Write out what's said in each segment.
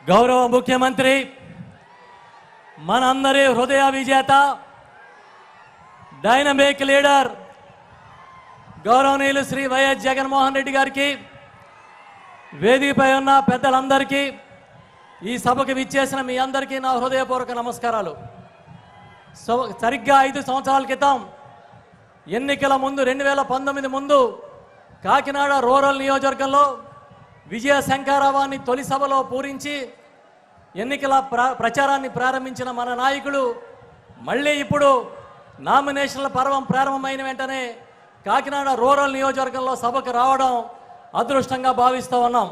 గౌరవ ముఖ్యమంత్రి మనందరి హృదయ విజేత డైనమిక్ లీడర్ గౌరవనీయులు శ్రీ వైఎస్ జగన్మోహన్ రెడ్డి గారికి వేదికపై ఉన్న పెద్దలందరికీ ఈ సభకు విచ్చేసిన మీ అందరికీ నా హృదయపూర్వక నమస్కారాలు. సరిగ్గా 5 సంవత్సరాల క్రితం ఎన్నికల ముందు 2019 ముందు కాకినాడ రూరల్ నియోజకవర్గంలో విజయ శంకరావాన్ని తొలి సభలో పూరించి ఎన్నికల ప్రచారాన్ని ప్రారంభించిన మన నాయకుడు మళ్ళీ ఇప్పుడు నామినేషన్ల పర్వం ప్రారంభమైన వెంటనే కాకినాడ రూరల్ నియోజకవర్గంలో సభకు రావడం అదృష్టంగా భావిస్తూ ఉన్నాం.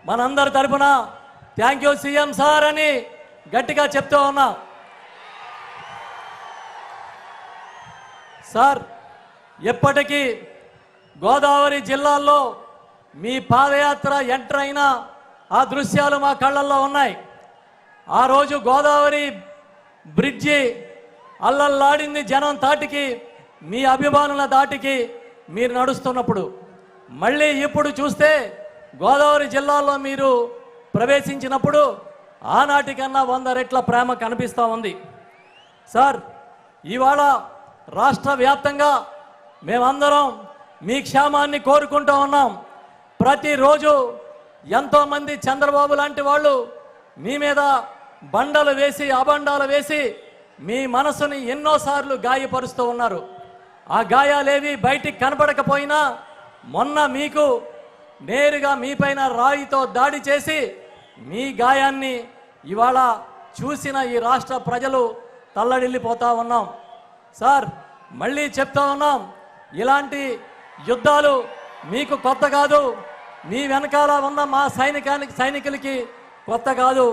మనందరి తరపున థ్యాంక్ యూ సీఎం సార్ అని గట్టిగా చెప్తూ ఉన్నాం. సార్, ఎప్పటికీ గోదావరి జిల్లాల్లో మీ పాదయాత్ర ఎంటర్ అయిన ఆ దృశ్యాలు మా కళ్ళల్లో ఉన్నాయి. ఆ రోజు గోదావరి బ్రిడ్జి అల్లల్లాడింది జనం తాటికి, మీ అభిమానుల దాటికి మీరు నడుస్తున్నప్పుడు. మళ్ళీ ఇప్పుడు చూస్తే గోదావరి జిల్లాలో మీరు ప్రవేశించినప్పుడు ఆనాటికన్నా 100 రెట్ల ప్రేమ కనిపిస్తూ ఉంది. సార్, ఇవాళ రాష్ట్ర వ్యాప్తంగా మేమందరం మీ క్షేమాన్ని కోరుకుంటూ ఉన్నాం. ప్రతిరోజు ఎంతోమంది చంద్రబాబు లాంటి వాళ్ళు మీ మీద బండలు వేసి అబండాలు వేసి మీ మనసుని ఎన్నోసార్లు గాయపరుస్తూ ఉన్నారు. ఆ గాయాలేవి బయటికి కనపడకపోయినా మొన్న మీకు నేరుగా మీపైన రాయితో దాడి చేసి మీ గాయాన్ని ఇవాళ చూసిన ఈ రాష్ట్ర ప్రజలు తల్లడిల్లిపోతూ ఉన్నాం. సార్, మళ్ళీ చెప్తా ఉన్నాం, ఇలాంటి యుద్ధాలు మీకు కొత్త కాదు, మీ వెనకాల ఉన్న మా సైనికులకి కొత్త కాదు.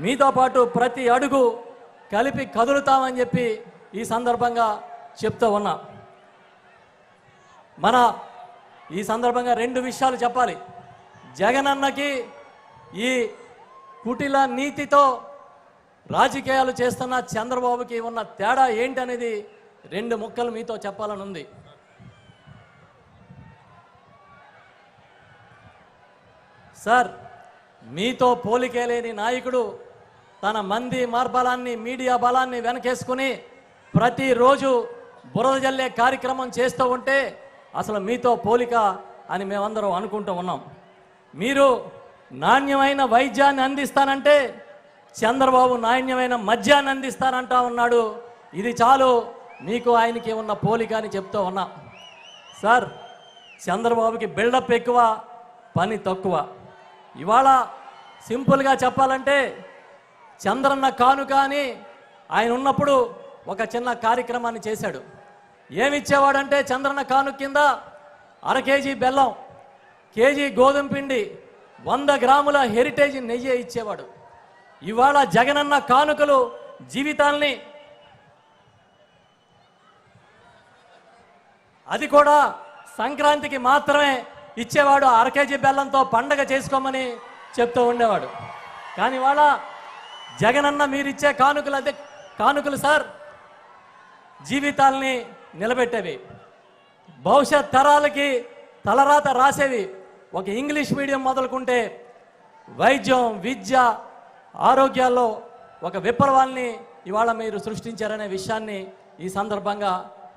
మీతో పాటు ప్రతి అడుగు కలిపి కదులుతామని చెప్పి ఈ సందర్భంగా చెప్తూ ఉన్నా. ఈ సందర్భంగా 2 విషయాలు చెప్పాలి. జగనన్నకి ఈ కుటిల నీతితో రాజకీయాలు చేస్తున్న చంద్రబాబుకి ఉన్న తేడా ఏంటనేది 2 ముక్కలు మీతో చెప్పాలని ఉంది. సార్, మీతో పోలికే లేని నాయకుడు తన మంది మార్బలాన్ని మీడియా బలాన్ని వెనకేసుకుని ప్రతిరోజు బురద జల్లే కార్యక్రమం చేస్తూ ఉంటే అసలు మీతో పోలిక అని మేమందరం అనుకుంటూ ఉన్నాం. మీరు నాణ్యమైన వైద్యాన్ని అందిస్తానంటే చంద్రబాబు నాణ్యమైన మద్యాన్ని అందిస్తానంటా ఉన్నాడు. ఇది చాలు మీకు ఆయనకి ఉన్న పోలిక అని చెప్తూ ఉన్నా. సార్, చంద్రబాబుకి బిల్డప్ ఎక్కువ, పని తక్కువ. ఇవాళ సింపుల్గా చెప్పాలంటే చంద్రన్న కానుక అని ఆయన ఉన్నప్పుడు ఒక చిన్న కార్యక్రమాన్ని చేశాడు. ఏమిచ్చేవాడంటే చంద్రన్న కానుక కింద 1/2 కేజీ బెల్లం, కేజీ గోధుమ పిండి, 100 గ్రాముల హెరిటేజ్ నెయ్యి ఇచ్చేవాడు. ఇవాళ జగనన్న కానుకలు జీవితాల్ని, అది కూడా సంక్రాంతికి మాత్రమే ఇచ్చేవాడు. 1/2 కేజీ బెల్లంతో పండగ చేసుకోమని చెప్తూ ఉండేవాడు. కానీ ఇవాళ జగనన్న మీరిచ్చే కానుకలు, అదే కానుకలు సార్, జీవితాల్ని నిలబెట్టేవి, భవిష్యత్ తరాలకి తలరాత రాసేవి. ఒక ఇంగ్లీష్ మీడియం మొదలుకుంటే వైద్యం, విద్య, ఆరోగ్యాల్లో ఒక విప్లవాన్ని ఇవాళ మీరు సృష్టించారనే విషయాన్ని ఈ సందర్భంగా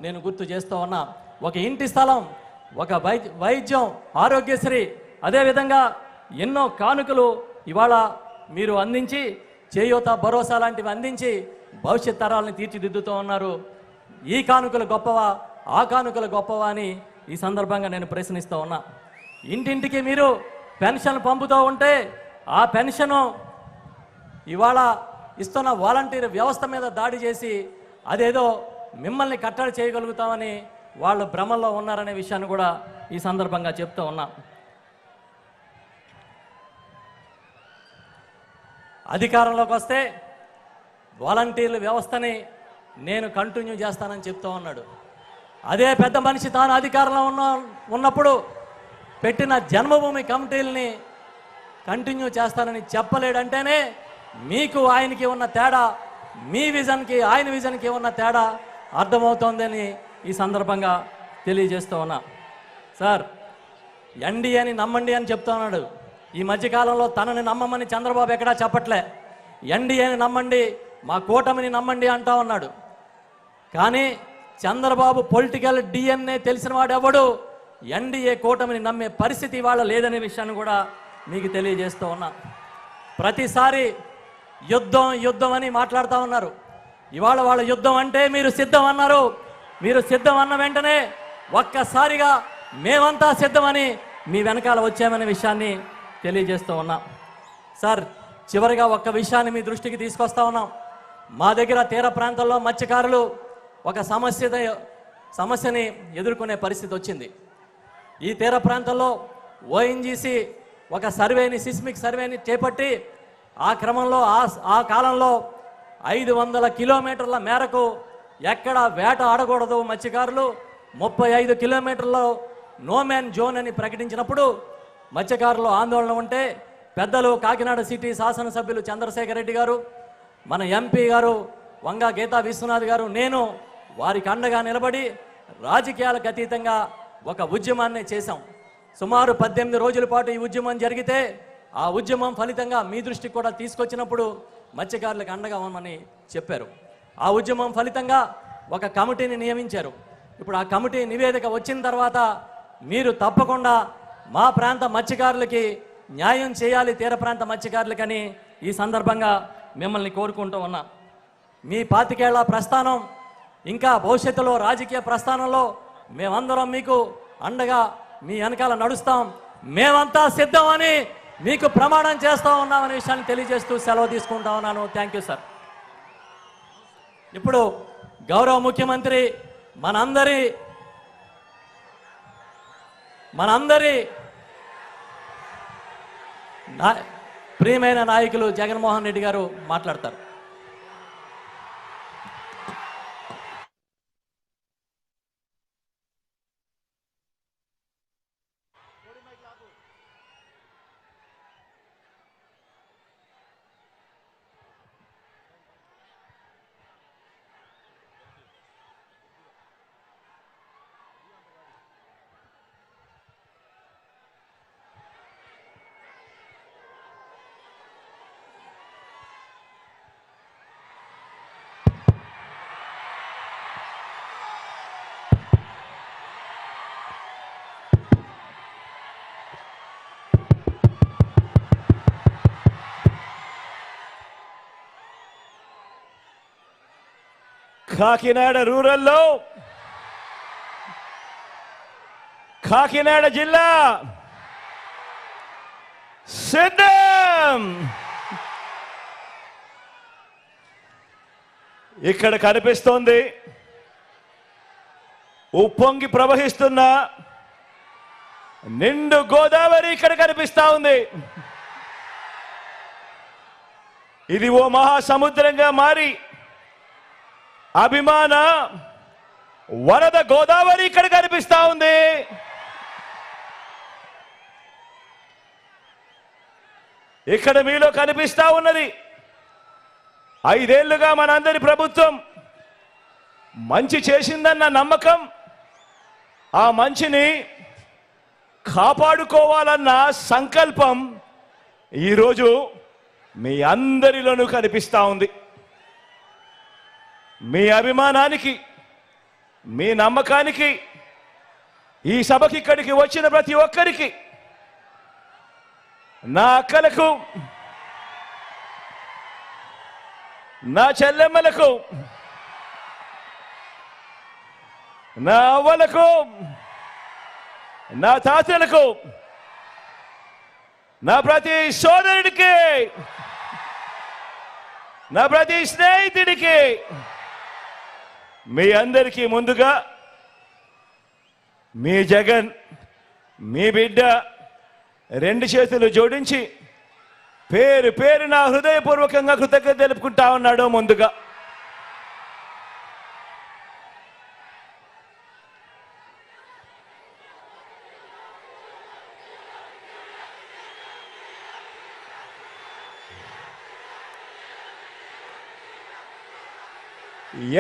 నేను గుర్తు చేస్తూ ఉన్నా. ఒక ఇంటి స్థలం, ఒక వైద్యం, ఆరోగ్యశ్రీ, అదేవిధంగా ఎన్నో కానుకలు ఇవాళ మీరు అందించి, చేయూత, భరోసా లాంటివి అందించి భవిష్యత్ తరాలని తీర్చిదిద్దుతూ ఉన్నారు. ఈ కానుకలు గొప్పవా, ఆ కానుకలు గొప్పవా అని ఈ సందర్భంగా నేను ప్రశ్నిస్తూ ఉన్నా. ఇంటింటికి మీరు పెన్షన్ పంపుతూ ఉంటే ఆ పెన్షను ఇవాళ ఇస్తున్న వాలంటీర్ వ్యవస్థ మీద దాడి చేసి అదేదో మిమ్మల్ని కట్టడి చేయగలుగుతామని వాళ్ళు భ్రమల్లో ఉన్నారనే విషయాన్ని కూడా ఈ సందర్భంగా చెప్తూ ఉన్నా. అధికారంలోకి వస్తే వాలంటీర్ల వ్యవస్థని నేను కంటిన్యూ చేస్తానని చెప్తూ ఉన్నాడు. అదే పెద్ద మనిషి తాను అధికారంలో ఉన్నప్పుడు పెట్టిన జన్మభూమి కమిటీలని కంటిన్యూ చేస్తానని చెప్పలేడంటేనే మీకు ఆయనకి ఉన్న తేడా, మీ విజన్కి ఆయన విజన్కి ఉన్న తేడా అర్థమవుతోందని ఈ సందర్భంగా తెలియజేస్తూ ఉన్నా. సార్, ఎన్డీఏని నమ్మండి అని చెప్తా ఉన్నాడు. ఈ మధ్యకాలంలో తనని నమ్మమని చంద్రబాబు ఎక్కడా చెప్పట్లే. ఎన్డీఏని నమ్మండి, మా కూటమిని నమ్మండి అంటా ఉన్నాడు. కానీ చంద్రబాబు పొలిటికల్ డిఎన్ఏ తెలిసిన వాడు ఎవడు ఎన్డీఏ కూటమిని నమ్మే పరిస్థితి ఇవాళ లేదనే విషయాన్ని కూడా మీకు తెలియజేస్తూ ఉన్నా. ప్రతిసారి యుద్ధం యుద్ధం అని మాట్లాడుతూ ఉన్నారు. ఇవాళ వాళ్ళ యుద్ధం అంటే మీరు సిద్ధం అన్నారు. మీరు సిద్ధం అన్న వెంటనే ఒక్కసారిగా మేమంతా సిద్ధమని మీ వెనకాల వచ్చామనే విషయాన్ని తెలియజేస్తూ ఉన్నాం. సార్, చివరిగా ఒక్క విషయాన్ని మీ దృష్టికి తీసుకొస్తా ఉన్నాం. మా దగ్గర తీర ప్రాంతంలో మత్స్యకారులు ఒక సమస్యని ఎదుర్కొనే పరిస్థితి వచ్చింది. ఈ తీర ప్రాంతంలో ఓఎన్జీసీ ఒక సిస్మిక్ సర్వేని చేపట్టి ఆ క్రమంలో ఆ కాలంలో 500 కిలోమీటర్ల మేరకు ఎక్కడ వేట ఆడకూడదు మత్స్యకారులు, 35 కిలోమీటర్లో నోమ్యాన్ జోన్ అని ప్రకటించినప్పుడు మత్స్యకారులు ఆందోళన ఉంటే పెద్దలు కాకినాడ సిటీ శాసనసభ్యులు చంద్రశేఖర్ రెడ్డి గారు, మన ఎంపీ గారు వంగా గీతా విశ్వనాథ్ గారు, నేను వారికి అండగా నిలబడి రాజకీయాలకు అతీతంగా ఒక ఉద్యమాన్ని చేశాం. సుమారు 18 రోజుల పాటు ఈ ఉద్యమం జరిగితే ఆ ఉద్యమం ఫలితంగా మీ దృష్టికి కూడా తీసుకొచ్చినప్పుడు మత్స్యకారులకు అండగా ఉండమని చెప్పారు. ఆ ఉద్యమం ఫలితంగా ఒక కమిటీని నియమించారు. ఇప్పుడు ఆ కమిటీ నివేదిక వచ్చిన తర్వాత మీరు తప్పకుండా మా ప్రాంత మత్స్యకారులకి న్యాయం చేయాలి, తీర ప్రాంత మత్స్యకారులకని ఈ సందర్భంగా మిమ్మల్ని కోరుకుంటూ ఉన్నా. మీ 25 ఏళ్ల ప్రస్థానం ఇంకా భవిష్యత్తులో రాజకీయ ప్రస్థానంలో మేమందరం మీకు అండగా మీ వెనకాల నడుస్తాం. మేమంతా సిద్ధమని మీకు ప్రమాణం చేస్తూ ఉన్నామనే విషయాన్ని తెలియజేస్తూ సెలవు తీసుకుంటా ఉన్నాను. Thank you sir. ఇప్పుడు గౌరవ ముఖ్యమంత్రి మనందరి ప్రియమైన నాయకులు జగన్మోహన్ రెడ్డి గారు మాట్లాడతారు. కాకినాడ రూరల్లో, కాకినాడ జిల్లా సిద్ధం. ఇక్కడ కనిపిస్తోంది ఉప్పొంగి ప్రవహిస్తున్న నిండు గోదావరి. ఇక్కడ కనిపిస్తా ఉంది. ఇది ఓ మహాసముద్రంగా మారి అభిమాన వరద గోదావరి ఇక్కడ కనిపిస్తా ఉంది. ఇక్కడ మీలో కనిపిస్తా ఉన్నది 5 ఏళ్లుగా మనందరి ప్రభుత్వం మంచి చేసిందన్న నమ్మకం, ఆ మంచిని కాపాడుకోవాలన్న సంకల్పం ఈరోజు మీ అందరిలోనూ కనిపిస్తా ఉంది. మీ అభిమానానికి, మీ నమ్మకానికి ఈ సభకి ఇక్కడికి వచ్చిన ప్రతి ఒక్కరికి, నా అక్కలకు, నా చెల్లెమ్మలకు, నా అవ్వలకు, నా తాతలకు, నా ప్రతి సోదరుడికి, నా ప్రతి స్నేహితుడికి, మీ అందరికీ ముందుగా మీ జగన్, మీ బిడ్డ 2 చేతులు జోడించి పేరు పేరు నా హృదయపూర్వకంగా కృతజ్ఞత తెలుపుకుంటా ఉన్నాడు. ముందుగా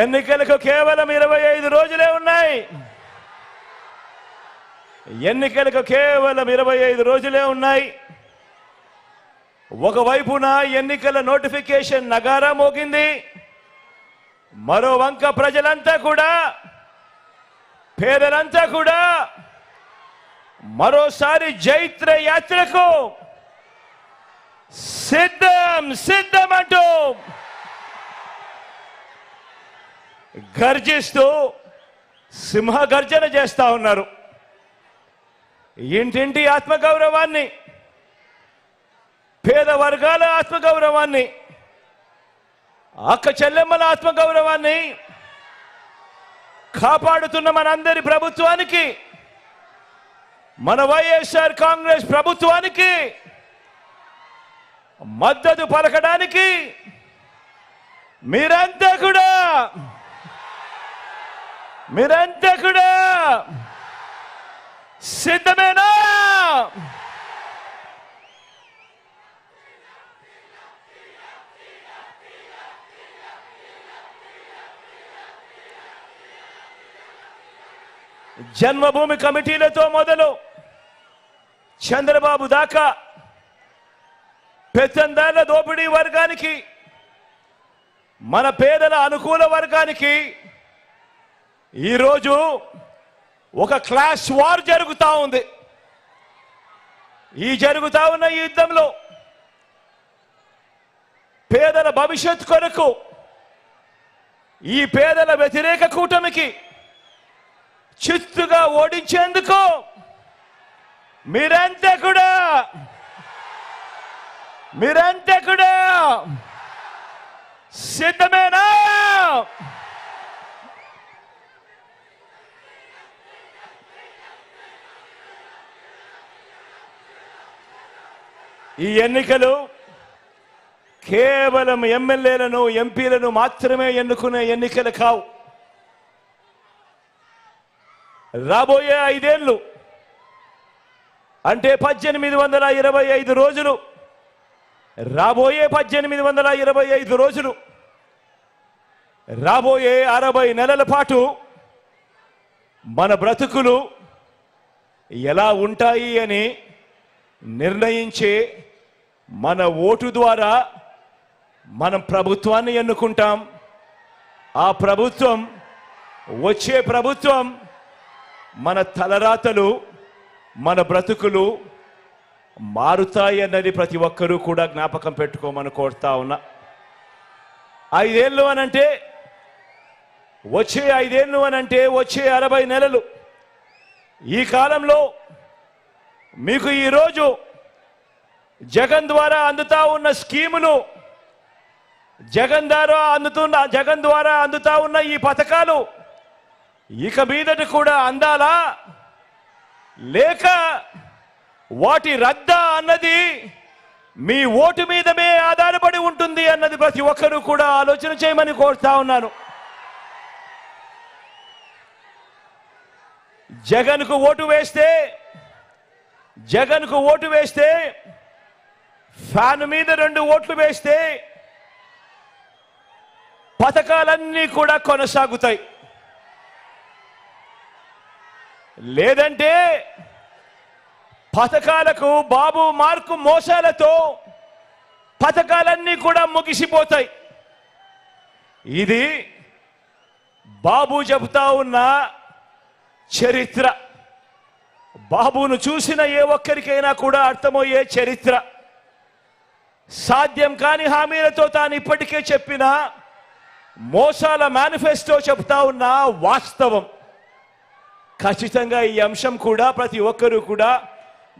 ఎన్నికలకు కేవలం 25 రోజులే ఉన్నాయి. ఎన్నికలకు కేవలం 25 రోజులే ఉన్నాయి. ఒకవైపున ఎన్నికల నోటిఫికేషన్ నగారా మోగింది, మరో వంక ప్రజలంతా కూడా, పేదలంతా కూడా మరోసారి జైత్ర యాత్రకు సిద్ధమంటూ గర్జిస్తూ సింహ గర్జన చేస్తా ఉన్నారు. ఇంటింటి ఆత్మగౌరవాన్ని, పేద వర్గాల ఆత్మగౌరవాన్ని, అక్క చెల్లెమ్మల ఆత్మగౌరవాన్ని కాపాడుతున్న మనందరి ప్రభుత్వానికి, మన వైఎస్ఆర్ కాంగ్రెస్ ప్రభుత్వానికి మద్దతు పలకడానికి మీరంతా కూడా సిద్ధమేనా? జన్మభూమి కమిటీలతో మొదలు చంద్రబాబు దాకా పెత్తందారుల దోపిడీ వర్గానికి, మన పేదల అనుకూల వర్గానికి ఈరోజు ఒక క్లాస్ వార్ జరుగుతూ ఉంది. ఈ జరుగుతూ ఉన్న ఈ యుద్ధంలో పేదల భవిష్యత్ కొరకు, ఈ పేదల వ్యతిరేక కూటమికి చిత్తుగా ఓడించేందుకు మీరంతా కూడా సిద్ధమేనా? ఈ ఎన్నికలు కేవలం ఎమ్మెల్యేలను, ఎంపీలను మాత్రమే ఎన్నుకునే ఎన్నికలు కావు. రాబోయే 5 ఏళ్ళు అంటే 1825 రోజులు, రాబోయే 1825 రోజులు, రాబోయే 60 నెలల పాటు మన బ్రతుకులు ఎలా ఉంటాయి అని నిర్ణయించే మన ఓటు ద్వారా మనం ప్రభుత్వాన్ని ఎన్నుకుంటాం. ఆ ప్రభుత్వం, వచ్చే ప్రభుత్వం మన తలరాతలు, మన బ్రతుకులు మారుతాయి అన్నది ప్రతి ఒక్కరూ కూడా జ్ఞాపకం పెట్టుకోమని కోరుతా ఉన్నా. 5 ఏళ్ళు అనంటే, వచ్చే 5 ఏళ్ళు అనంటే వచ్చే 60 నెలలు. ఈ కాలంలో మీకు ఈరోజు జగన్ ద్వారా అందుతా ఉన్న స్కీములు, జగన్ ద్వారా అందుతా ఉన్న ఈ పథకాలు ఇక మీదట కూడా అందాలా, లేక వాటి రద్దా అన్నది మీ ఓటు మీదమే ఆధారపడి ఉంటుంది అన్నది ప్రతి ఒక్కరూ కూడా ఆలోచన చేయమని కోరుతా ఉన్నాను. జగన్కు ఓటు వేస్తే ఫ్యాన్ మీద 2 ఓట్లు వేస్తే పథకాలన్నీ కూడా కొనసాగుతాయి. లేదంటే పథకాలకు బాబు మార్కు మోసాలతో పథకాలన్నీ కూడా ముగిసిపోతాయి. ఇది బాబు చెబుతా ఉన్న చరిత్ర. బాబును చూసిన ఏ ఒక్కరికైనా కూడా అర్థమయ్యే చరిత్ర. సాధ్యం కాని హామీలతో తాను ఇప్పటికే చెప్పిన మోసాల మేనిఫెస్టో చెబుతా ఉన్న వాస్తవం. ఖచ్చితంగా ఈ అంశం కూడా ప్రతి ఒక్కరూ కూడా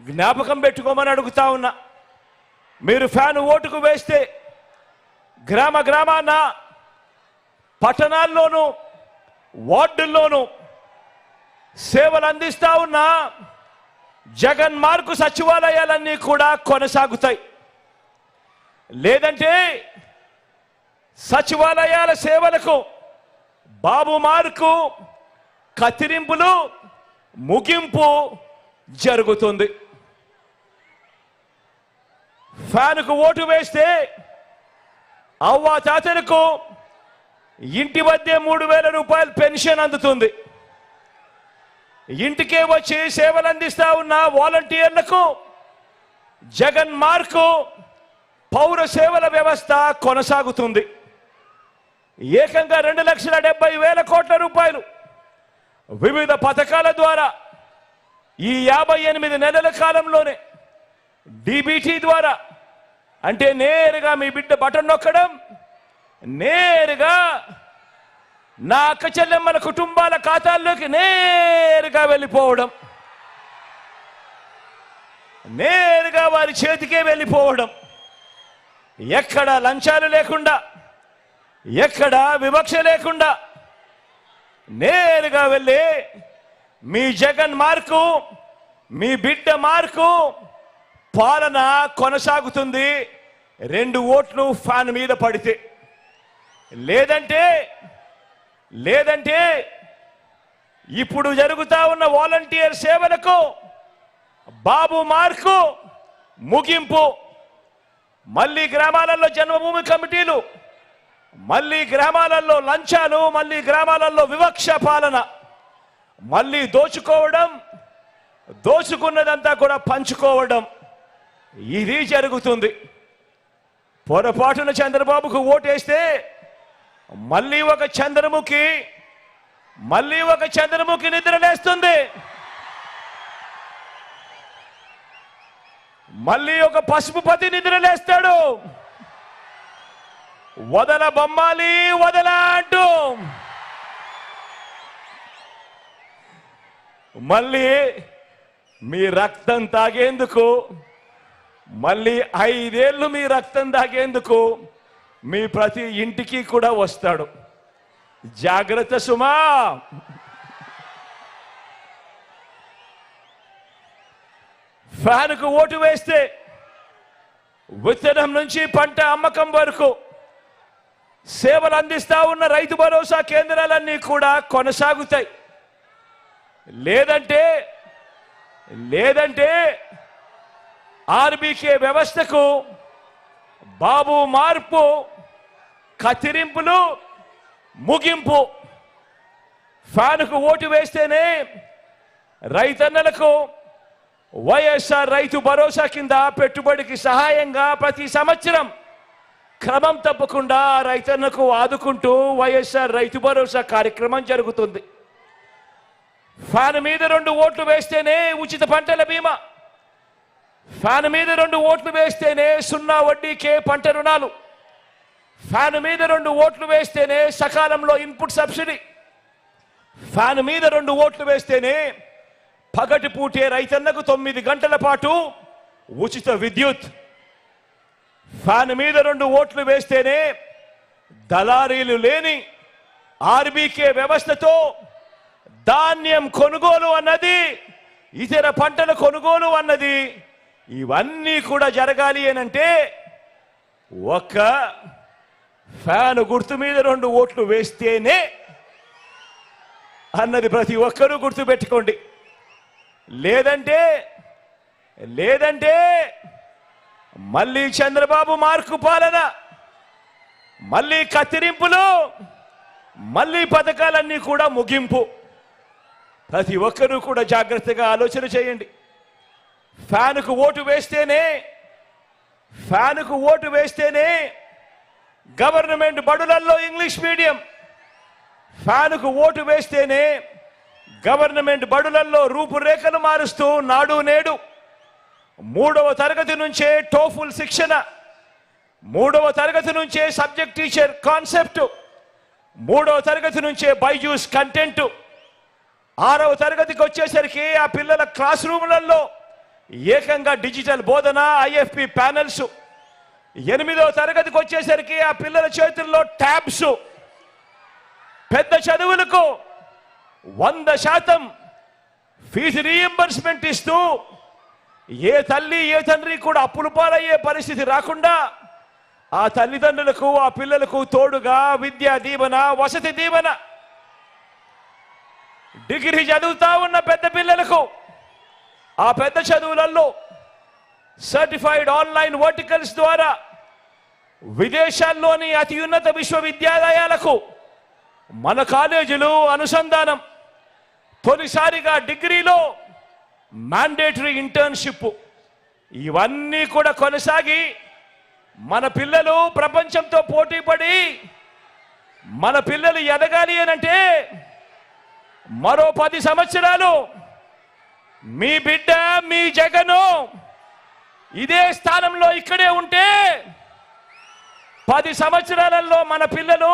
జ్ఞాపకం పెట్టుకోమని అడుగుతా ఉన్నా. మీరు ఫ్యాన్ ఓటుకు వేస్తే గ్రామాన, పట్టణాల్లోనూ, వార్డుల్లోనూ సేవలు అందిస్తా ఉన్న జగన్ మార్కు సచివాలయాలన్నీ కూడా కొనసాగుతాయి. లేదంటే సచివాలయాల సేవలకు బాబు మార్కు కత్తిరింపులు, ముగింపు జరుగుతుంది. ఫ్యాన్కు ఓటు వేస్తే అవ్వ తాతలకు ఇంటి వద్దే 3000 రూపాయలు పెన్షన్ అందుతుంది. ఇంటికే వచ్చి సేవలు అందిస్తా ఉన్న వాలంటీర్లకు జగన్ మార్కు పౌర సేవల వ్యవస్థ కొనసాగుతుంది. ఏకంగా 2,70,000 కోట్ల రూపాయలు వివిధ పథకాల ద్వారా ఈ 58 నెలల కాలంలోనే డిబిటీ ద్వారా, అంటే నేరుగా మీ బిడ్డ బటన్ నొక్కడం, నేరుగా నా అక్క చెల్లెమ్మల కుటుంబాల ఖాతాల్లోకి నేరుగా వెళ్ళిపోవడం, నేరుగా వారి చేతికే వెళ్ళిపోవడం, ఎక్కడ లంచాలు లేకుండా, ఎక్కడ వివక్ష లేకుండా నేరుగా వెళ్ళి మీ జగన్ మార్కు, మీ బిడ్డ మార్కు పాలన కొనసాగుతుంది. 2 ఓట్లు ఫ్యాన్ మీద పడితే. లేదంటే ఇప్పుడు జరుగుతా ఉన్న వాలంటీర్ సేవలకు బాబు మార్కు ముగింపు. మళ్ళీ గ్రామాలలో జన్మభూమి కమిటీలు, మళ్ళీ గ్రామాలలో లంచాలు, మళ్ళీ గ్రామాలలో వివక్ష పాలన, మళ్ళీ దోచుకోవడం, దోచుకున్నదంతా కూడా పంచుకోవడం, ఇది జరుగుతుంది. పొరపాటున చంద్రబాబుకు ఓటేస్తే మళ్ళీ ఒక చంద్రముఖి నిద్రలేస్తుంది. మళ్ళీ ఒక పసుపుపతి నిద్రలేస్తాడు. వదల బొమ్మాలి వదల అంటూ మళ్ళీ మీ రక్తం తాగేందుకు, మళ్ళీ 5 ఏళ్ళు మీ రక్తం తాగేందుకు మీ ప్రతి ఇంటికి కూడా వస్తాడు. జాగ్రత్త సుమా. ఫ్యాన్కు ఓటు వేస్తే విత్తనం నుంచి పంట అమ్మకం వరకు సేవలు అందిస్తా ఉన్న రైతు భరోసా కేంద్రాలన్నీ కూడా కొనసాగుతాయి. లేదంటే ఆర్బీకే వ్యవస్థకు బాబు మార్పు, కత్తిరింపులు, ముగింపు. ఫ్యాన్కు ఓటు వేస్తేనే రైతన్నలకు వైఎస్ఆర్ రైతు భరోసా కింద పెట్టుబడికి సహాయంగా ప్రతి సంవత్సరం క్రమం తప్పకుండా రైతన్నకు ఆదుకుంటూ వైఎస్ఆర్ రైతు భరోసా కార్యక్రమం జరుగుతుంది. ఫ్యాన్ మీద 2 ఓట్లు వేస్తేనే ఉచిత పంటల బీమా, ఫ్యాన్ మీద 2 ఓట్లు వేస్తేనే 0 వడ్డీకే పంట రుణాలు, ఫ్యాన్ మీద 2 ఓట్లు వేస్తేనే సకాలంలో ఇన్పుట్ సబ్సిడీ, ఫ్యాన్ మీద 2 ఓట్లు వేస్తేనే పగటి పూటే రైతన్నకు 9 గంటల పాటు ఉచిత విద్యుత్, ఫ్యాన్ మీద 2 ఓట్లు వేస్తేనే దళారీలు లేని ఆర్బీకే వ్యవస్థతో ధాన్యం కొనుగోలు అన్నది, ఇతర పంటల కొనుగోలు అన్నది, ఇవన్నీ కూడా జరగాలి అనంటే ఒక్క ఫ్యాన్ గుర్తు మీద 2 ఓట్లు వేస్తేనే అన్నది ప్రతి ఒక్కరూ గుర్తుపెట్టుకోండి. లేదంటే మళ్ళీ చంద్రబాబు మార్కు పాలన, మళ్ళీ కత్తిరింపులు, మళ్ళీ పథకాలన్నీ కూడా ముగింపు. ప్రతి ఒక్కరూ కూడా జాగ్రత్తగా ఆలోచన చేయండి. ఫ్యాన్కు ఓటు వేస్తేనే గవర్నమెంట్ బడులలో ఇంగ్లీష్ మీడియం, ఫ్యాన్కు ఓటు వేస్తేనే గవర్నమెంట్ బడులలో రూపురేఖలు మారుస్తూ నాడు నేడు, 3వ తరగతి నుంచే టోఫుల్ శిక్షణ, 3వ తరగతి నుంచే సబ్జెక్ట్ టీచర్ కాన్సెప్ట్, 3వ తరగతి నుంచే బైజూస్ కంటెంట్, 6వ తరగతికి వచ్చేసరికి ఆ పిల్లల క్లాస్ రూములలో ఏకంగా డిజిటల్ బోధన, ఐఎఫ్పి ప్యానెల్స్, 8వ తరగతికి వచ్చేసరికి ఆ పిల్లల చేతుల్లో ట్యాబ్స్. పెద్ద చదువులకు 100% ఫీజు రీఎంబర్స్మెంట్ ఇస్తూ ఏ తల్లి ఏ తండ్రి కూడా అప్పులు పాలయ్యే పరిస్థితి రాకుండా ఆ తల్లిదండ్రులకు, ఆ పిల్లలకు తోడుగా విద్యా దీవెన, వసతి దీవెన. డిగ్రీ చదువుతా ఉన్న పెద్ద పిల్లలకు ఆ పెద్ద చదువులలో సర్టిఫైడ్ ఆన్లైన్ వర్టికల్స్ ద్వారా విదేశాల్లోని అత్యున్నత విశ్వవిద్యాలయాలకు మన కాలేజీలు అనుసంధానం. తొలిసారిగా డిగ్రీలో మ్యాండేటరీ ఇంటర్న్షిప్. ఇవన్నీ కూడా కొనసాగి మన పిల్లలు ప్రపంచంతో పోటీపడి మన పిల్లలు ఎదగాలి అనంటే మరో 10 సంవత్సరాలు మీ బిడ్డ మీ జగను ఇదే స్థానంలో ఇక్కడే ఉంటే 10 సంవత్సరాలలో మన పిల్లలు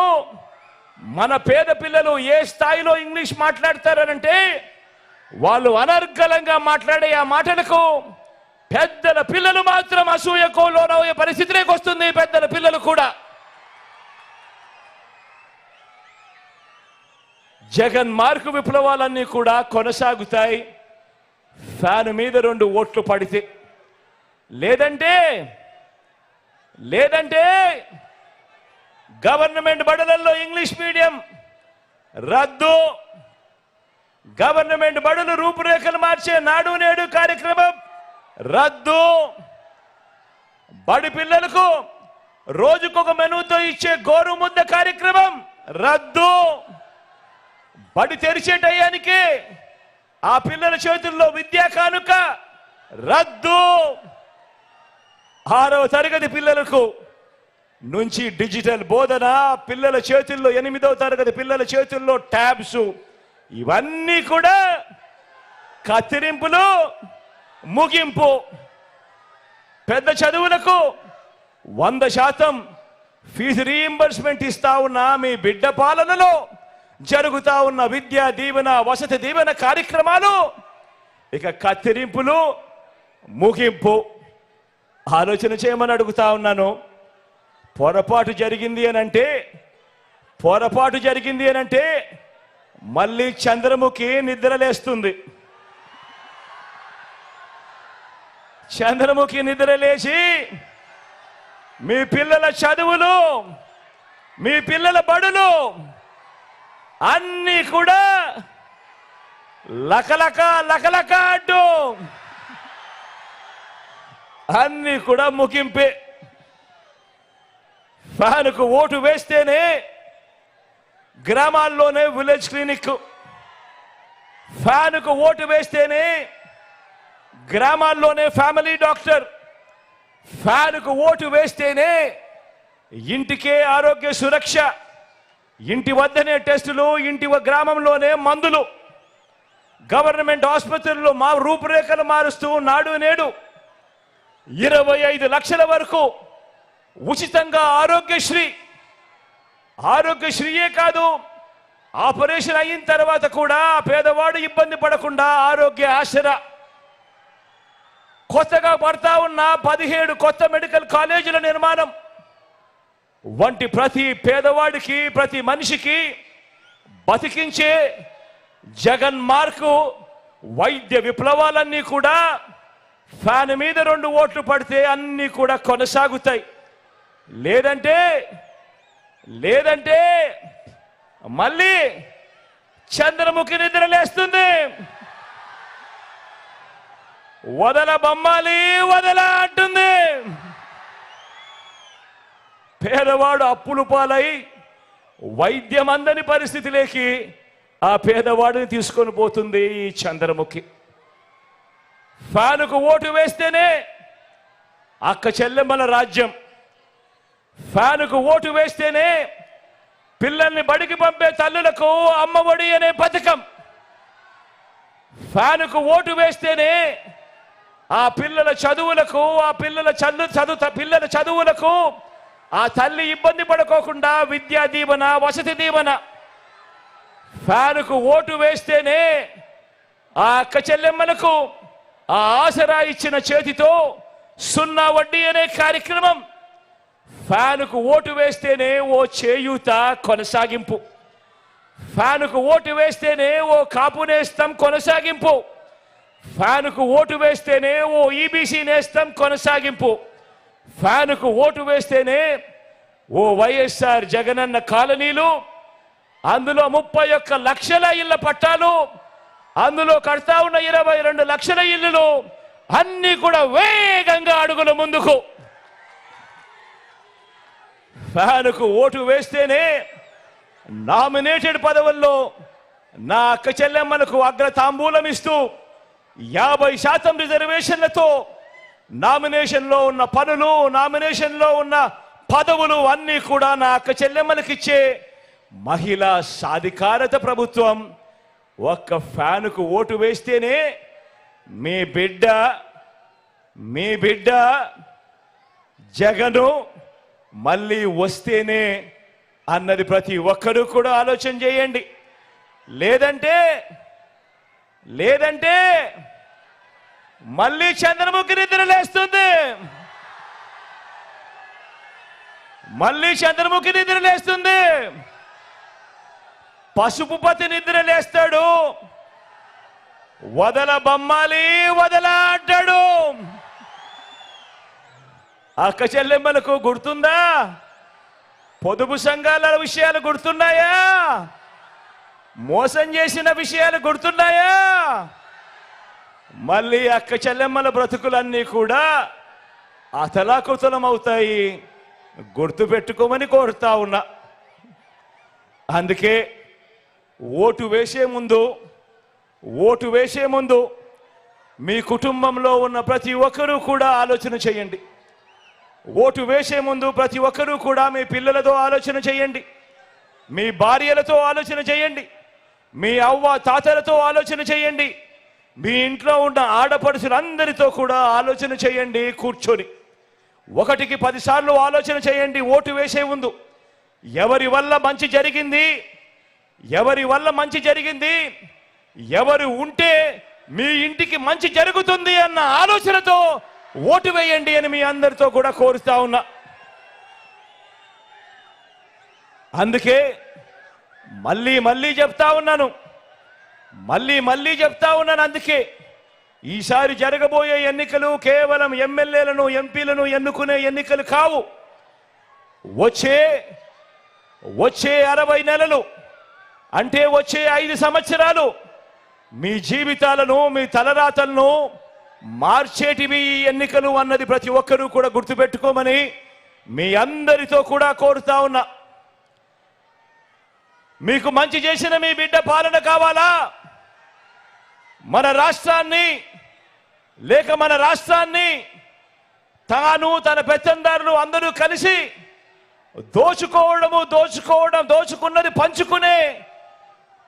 మన పేద పిల్లలు ఏ స్థాయిలో ఇంగ్లీష్ మాట్లాడతారనంటే వాళ్ళు అనర్గళంగా మాట్లాడే ఆ మాటలకు పెద్దల పిల్లలు మాత్రం అసూయకు లోనయ్యే పరిస్థితిలోకి వస్తుంది. పెద్దల పిల్లలు కూడా. జగన్ మార్కు విప్లవాలన్నీ కూడా కొనసాగుతాయి. ఫ్యాన్ మీద 2 ఓట్లు పడితే, లేదంటే గవర్నమెంట్ బడులలో ఇంగ్లీష్ మీడియం రద్దు, గవర్నమెంట్ బడులు రూపురేఖలు మార్చే నాడు నేడు కార్యక్రమం రద్దు, బడి పిల్లలకు రోజుకొక మెనూతో ఇచ్చే గోరుముద్ద కార్యక్రమం రద్దు, బడి తెరిచే టయానికి ఆ పిల్లల చేతుల్లో విద్యా కానుక రద్దు, 6వ తరగతి పిల్లలకు నుంచి డిజిటల్ బోధన, పిల్లల చేతుల్లో 8వ తరగతి పిల్లల చేతుల్లో ట్యాబ్స్, ఇవన్నీ కూడా కత్తిరింపులు, ముగింపు. పెద్ద చదువులకు 100% ఫీజు రీయింబర్స్మెంట్ ఇస్తా ఉన్న మీ బిడ్డ పాలనలో జరుగుతా ఉన్న విద్యా దీవెన, వసతి దీవెన కార్యక్రమాలు ఇక కత్తిరింపులు, ముగింపు. ఆలోచన చేయమని అడుగుతా ఉన్నాను. పొరపాటు జరిగింది అనంటే మళ్ళీ చంద్రముఖి నిద్రలేస్తుంది. చంద్రముఖి నిద్రలేసి మీ పిల్లల చదువులు, మీ పిల్లల బడులు అన్నీ కూడా లకలక అడ్డు, అన్నీ కూడా ముగింపే. ఫ్యాన్కు ఓటు వేస్తేనే గ్రామాల్లోనే విలేజ్ క్లినిక్, ఫ్యాన్కు ఓటు వేస్తేనే గ్రామాల్లోనే ఫ్యామిలీ డాక్టర్, ఫ్యాన్కు ఓటు వేస్తేనే ఇంటికే ఆరోగ్య సురక్ష, ఇంటి వద్దనే టెస్టులు, గ్రామంలోనే మందులు, గవర్నమెంట్ ఆసుపత్రుల్లో మా రూపురేఖలు మారుస్తూ నాడు నేడు 25 లక్షల వరకు ఉచితంగా ఆరోగ్యశ్రీయే కాదు, ఆపరేషన్ అయిన తర్వాత కూడా పేదవాడు ఇబ్బంది పడకుండా ఆరోగ్య ఆసరా, కొత్తగా పడతా ఉన్న 17 కొత్త మెడికల్ కాలేజీల నిర్మాణం వంటి ప్రతి పేదవాడికి, ప్రతి మనిషికి బతికించే జగన్ మార్కు వైద్య విప్లవాలన్నీ కూడా ఫ్యాన్ మీద 2 ఓట్లు పడితే అన్నీ కూడా కొనసాగుతాయి. లేదంటే మళ్ళీ చంద్రముఖి నిద్రలేస్తుంది. వదల బొమ్మాలి వదల అంటుంది. పేదవాడు అప్పులు పాలై వైద్యం అందని పరిస్థితిలోకి ఆ పేదవాడిని తీసుకొని పోతుంది ఈ చంద్రముఖి. ఫ్యాన్కు ఓటు వేస్తేనే అక్క చెల్లెమ్మల రాజ్యం, ఫ్యాన్కు ఓటు వేస్తేనే పిల్లల్ని బడికి పంపే తల్లులకు అమ్మఒడి అనే పథకం, ఫ్యాన్కు ఓటు వేస్తేనే ఆ పిల్లల చదువులకు, పిల్లల చదువులకు ఆ తల్లి ఇబ్బంది పడుకోకుండా విద్యా దీవెన, వసతి దీవెన. ఫ్యాన్కు ఓటు వేస్తేనే ఆ అక్క చెల్లెమ్మలకు ఆ ఆసరా ఇచ్చిన చేతితో 0 వడ్డీ అనే కార్యక్రమం. ఫ్యాన్కు ఓటు వేస్తేనే ఓ చేయూత కొనసాగింపు, ఫ్యాన్కు ఓటు వేస్తేనే ఓ కాపు నేస్తం కొనసాగింపు, ఫ్యాన్కు ఓటు వేస్తేనే ఓ ఈబీసీ నేస్తం కొనసాగింపు, ఫ్యాన్కు ఓటు వేస్తేనే ఓ వైఎస్ఆర్ జగనన్న కాలనీలు, అందులో 31 లక్షల ఇళ్ల పట్టాలు, అందులో కడతా ఉన్న 22 లక్షల ఇల్లులు అన్నీ కూడా వేగంగా అడుగులు ముందుకు. ఫ్యాన్కు ఓటు వేస్తేనే నామినేటెడ్ పదవుల్లో నా అక్క చెల్లెమ్మలకు అగ్ర తాంబూలం ఇస్తూ 50% రిజర్వేషన్లతో నామినేషన్లో ఉన్న పనులు, నామినేషన్లో ఉన్న పదవులు అన్నీ కూడా నా అక్క చెల్లెమ్మలకిచ్చే మహిళా సాధికారత ప్రభుత్వం. ఒక్క ఫ్యానుకు ఓటు వేస్తేనే మీ బిడ్డ జగను మళ్ళీ వస్తేనే అన్నది ప్రతి ఒక్కరూ కూడా ఆలోచన చేయండి. లేదంటే మళ్ళీ చంద్రముఖి నిద్ర లేస్తుంది, పసుపుపతి నిద్ర లేస్తాడు, వదల బొమ్మాలి వదల అంటాడు. అక్క చెల్లెమ్మలకు గుర్తుందా? పొదుపు సంఘాల విషయాలు గుర్తున్నాయా? మోసం చేసిన విషయాలు గుర్తున్నాయా? మళ్ళీ అక్క చెల్లెమ్మల బ్రతుకులన్నీ కూడా అతలాకుతలం అవుతాయి. గుర్తు పెట్టుకోమని కోరుతా ఉన్నా. అందుకే ఓటు వేసే ముందు మీ కుటుంబంలో ఉన్న ప్రతి ఒక్కరూ కూడా ఆలోచన చేయండి. ఓటు వేసే ముందు ప్రతి ఒక్కరూ కూడా మీ పిల్లలతో ఆలోచన చేయండి, మీ భార్యలతో ఆలోచన చేయండి, మీ అవ్వ తాతలతో ఆలోచన చేయండి, మీ ఇంట్లో ఉన్న ఆడపడుచులందరితో కూడా ఆలోచన చేయండి. కూర్చొని 1కి 10 సార్లు ఆలోచన చేయండి. ఓటు వేసే ముందు ఎవరి వల్ల మంచి జరిగింది, ఎవరు ఉంటే మీ ఇంటికి మంచి జరుగుతుంది అన్న ఆలోచనతో ఓటు వేయండి అని మీ అందరితో కూడా కోరుతా ఉన్నా. అందుకే మళ్ళీ చెప్తా ఉన్నాను. అందుకే ఈసారి జరగబోయే ఎన్నికలు కేవలం ఎమ్మెల్యేలను, ఎంపీలను ఎన్నుకునే ఎన్నికలు కావు. వచ్చే 60 నెలలు అంటే వచ్చే 5 సంవత్సరాలు మీ జీవితాలను, మీ తలరాతలను మార్చేటివి ఈ ఎన్నికలు అన్నది ప్రతి ఒక్కరూ కూడా గుర్తుపెట్టుకోమని మీ అందరితో కూడా కోరుతా ఉన్నా. మీకు మంచి చేసిన మీ బిడ్డ పాలన కావాలా? మన రాష్ట్రాన్ని తాను తన పెత్తందారులు అందరూ కలిసి దోచుకున్నది పంచుకునే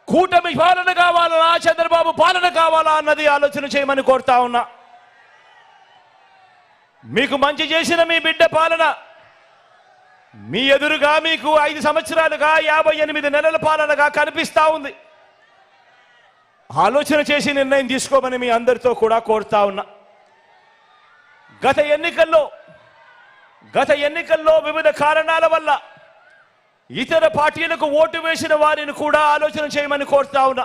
కూటమి పాలన కావాలా, చంద్రబాబు పాలన కావాలా అన్నది ఆలోచన చేయమని కోరుతా ఉన్నా. మీకు మంచి చేసిన మీ బిడ్డ పాలన మీ ఎదురుగా మీకు 5 సంవత్సరాలుగా 58 నెలల పాలనగా కనిపిస్తా ఉంది. ఆలోచన చేసి నిర్ణయం తీసుకోమని మీ అందరితో కూడా కోరుతా ఉన్నా. గత ఎన్నికల్లో వివిధ కారణాల వల్ల ఇతర పార్టీలకు ఓటు వేసిన వారిని కూడా ఆలోచన చేయమని కోరుతా ఉన్నా.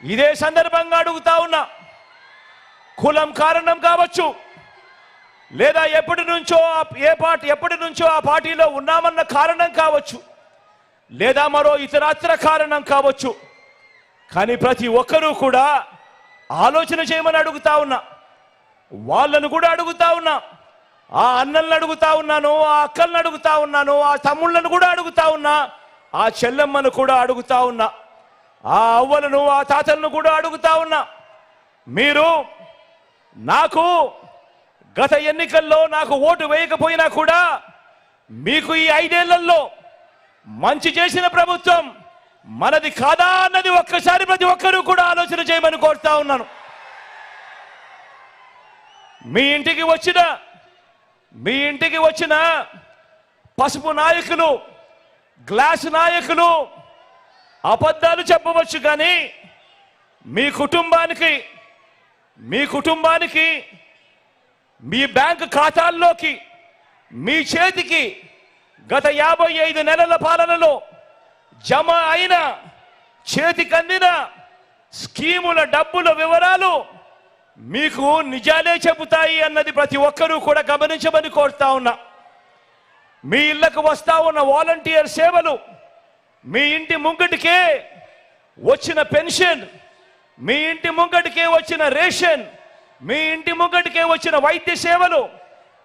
ఇదే సందర్భంగా అడుగుతా ఉన్నా. కులం కారణం కావచ్చు, లేదా ఎప్పటి నుంచో ఆ పార్టీలో ఉన్నామన్న కారణం కావచ్చు, లేదా మరో ఇతరత్ర కారణం కావచ్చు. కానీ ప్రతి ఒక్కరూ కూడా ఆలోచన చేయమని అడుగుతా ఉన్నా. వాళ్ళను కూడా అడుగుతా ఉన్నా. ఆ అన్నలను అడుగుతా ఉన్నాను, ఆ అక్కలను అడుగుతా ఉన్నాను, ఆ తమ్ముళ్ళను కూడా అడుగుతా ఉన్నా, ఆ చెల్లెమ్మను కూడా అడుగుతా ఉన్నా, ఆ అవ్వలను, ఆ తాతలను కూడా అడుగుతా ఉన్నా. మీరు నాకు గత ఎన్నికల్లో నాకు ఓటు వేయకపోయినా కూడా మీకు ఈ 5 ఏళ్లలో మంచి చేసిన ప్రభుత్వం మనది కాదా అన్నది ఒక్కసారి ప్రతి ఒక్కరూ కూడా ఆలోచన చేయమని కోరుతా ఉన్నాను. మీ ఇంటికి వచ్చిన పసుపు నాయకులు, గ్లాసు నాయకులు అబద్ధాలు చెప్పవచ్చు, కానీ మీ కుటుంబానికి మీ బ్యాంకు ఖాతాల్లోకి మీ చేతికి గత 55 నెలల పాలనలో జమ అయిన, చేతికందిన స్కీముల డబ్బుల వివరాలు మీకు నిజాలే చెబుతాయి అన్నది ప్రతి ఒక్కరూ కూడా గమనించమని కోరుతా ఉన్నా. మీ ఇళ్లకు వస్తా ఉన్న వాలంటీర్ సేవలు, మీ ఇంటి ముంగటికే వచ్చిన పెన్షన్, మీ ఇంటి ముంగటికే వచ్చిన రేషన్, మీ ఇంటి ముంగటికే వచ్చిన వైద్య సేవలు,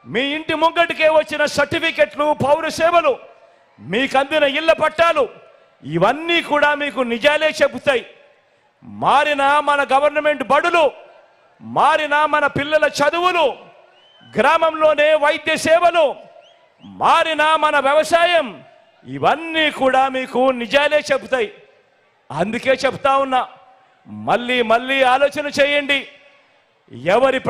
మీ ఇంటి ముంగటికే వచ్చిన సర్టిఫికెట్లు, పౌర సేవలు, మీకు అందిన ఇళ్ల పట్టాలు, ఇవన్నీ కూడా మీకు నిజాలే చెబుతాయి. మారిన మన గవర్నమెంట్ బడులు, మారిన మన పిల్లల చదువులు, గ్రామంలోనే వైద్య సేవలు, మారిన మన వ్యవసాయం, ఇవన్నీ కూడా మీకు నిజాలే చెబుతాయి. అందుకే చెప్తా ఉన్నా, మళ్ళీ మళ్ళీ ఆలోచన చేయండి. ఎవరి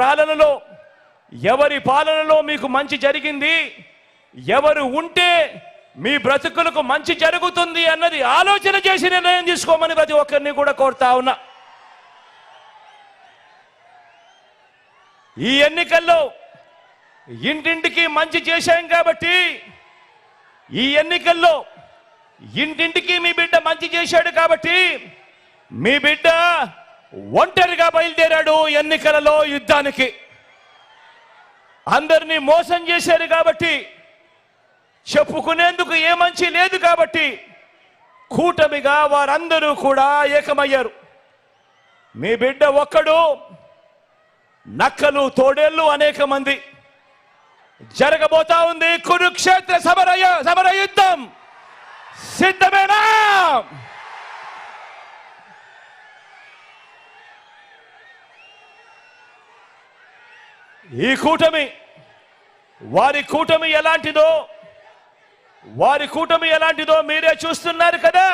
పాలనలో మీకు మంచి జరిగింది, ఎవరు ఉంటే మీ బ్రతుకులకు మంచి జరుగుతుంది అన్నది ఆలోచన చేసి నిర్ణయం తీసుకోమని ప్రతి ఒక్కరిని కూడా కోరుతా ఉన్నా. ఈ ఎన్నికల్లో ఇంటింటికి మంచి చేశాం కాబట్టి, ఈ ఎన్నికల్లో ఇంటింటికి మీ బిడ్డ మంచి చేశాడు కాబట్టి, మీ బిడ్డ ఒంటరిగా బయలుదేరాడు ఎన్నికలలో యుద్ధానికి. అందరినీ మోసం చేశారు కాబట్టి, చెప్పుకునేందుకు ఏ మంచి లేదు కాబట్టి, కూటమిగా వారందరూ కూడా ఏకమయ్యారు. మీ బిడ్డ ఒక్కడు, నక్కలు తోడేళ్లు అనేక మంది. జరగబోతా ఉంది కురుక్షేత్ర సమర యుద్ధం. సిద్ధమేనా? ఈ కూటమి, వారి కూటమి ఎలాంటిదో మీరే చూస్తున్నారు కదా.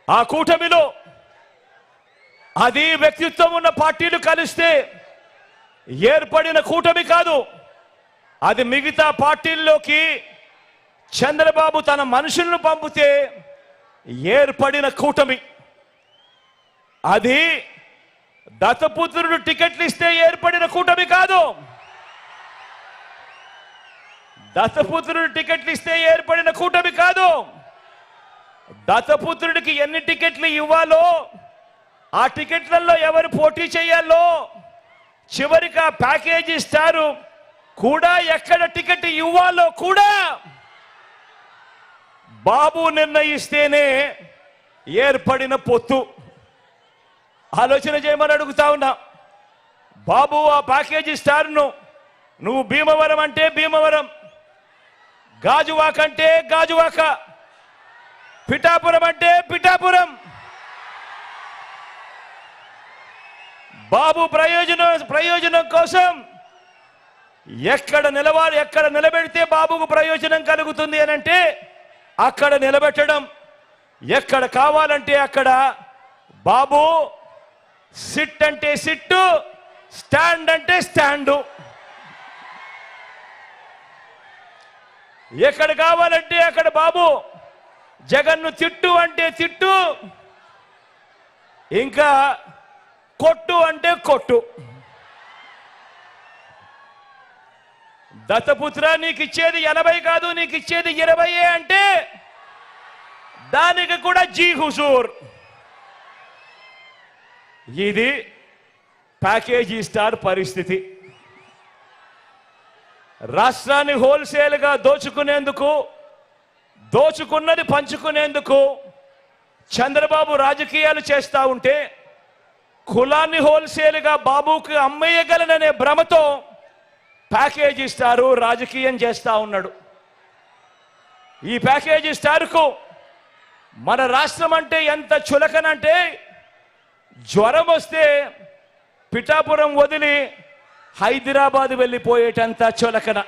ఆ కూటమిలో అది వ్యక్తిత్వం ఉన్న పార్టీలు కలిస్తే ఏర్పడిన కూటమి కాదు. అది మిగతా పార్టీల్లోకి చంద్రబాబు తన మనుషులను పంపితే ఏర్పడిన కూటమి. అది దత్తపుత్రుడు టికెట్లు ఇస్తే ఏర్పడిన కూటమి కాదు. దత్తపుత్రుడికి ఎన్ని టికెట్లు ఇవ్వాలో, ఆ టికెట్లలో ఎవరు పోటీ చేయాలో, చివరికి ఆ ప్యాకేజీ స్టారు కూడా ఎక్కడ టికెట్ ఇవ్వాలో కూడా బాబు నిర్ణయిస్తేనే ఏర్పడిన పొత్తు. ఆలోచన చేయమని అడుగుతా ఉన్నా. బాబు ఆ ప్యాకేజీ స్టార్ను నువ్వు భీమవరం అంటే భీమవరం, గాజువాక అంటే గాజువాక, పిఠాపురం అంటే పిఠాపురం. బాబు ప్రయోజనం కోసం ఎక్కడ నిలబెడితే బాబుకు ప్రయోజనం కలుగుతుంది అని అంటే అక్కడ నిలబెట్టడం. ఎక్కడ కావాలంటే అక్కడ బాబు సిట్ అంటే సిట్టు, స్టాండ్ అంటే స్టాండు. ఎక్కడ కావాలంటే అక్కడ బాబు జగన్ను తిట్టు అంటే తిట్టు, ఇంకా కొట్టు అంటే కొట్టు. దత్తపుత్ర నీకు ఇచ్చేది 80 కాదు, నీకు ఇచ్చేది 20 అంటే దానికి కూడా జీ హుజూర్. ఇది ప్యాకేజీ స్టార్ పరిస్థితి. రాష్ట్రాన్ని హోల్సేల్గా దోచుకున్నది పంచుకునేందుకు చంద్రబాబు రాజకీయాలు చేస్తా ఉంటే, కులాన్ని హోల్సేల్గా బాబుకి అమ్మేయగలననే భ్రమతో ప్యాకేజీ స్టారు రాజకీయం చేస్తా ఉన్నాడు. ఈ ప్యాకేజీ స్టార్కు మన రాష్ట్రం అంటే ఎంత చులకనంటే, జ్వరం వస్తే పిఠాపురం వదిలి హైదరాబాద్ వెళ్ళిపోయేటంత చులకన.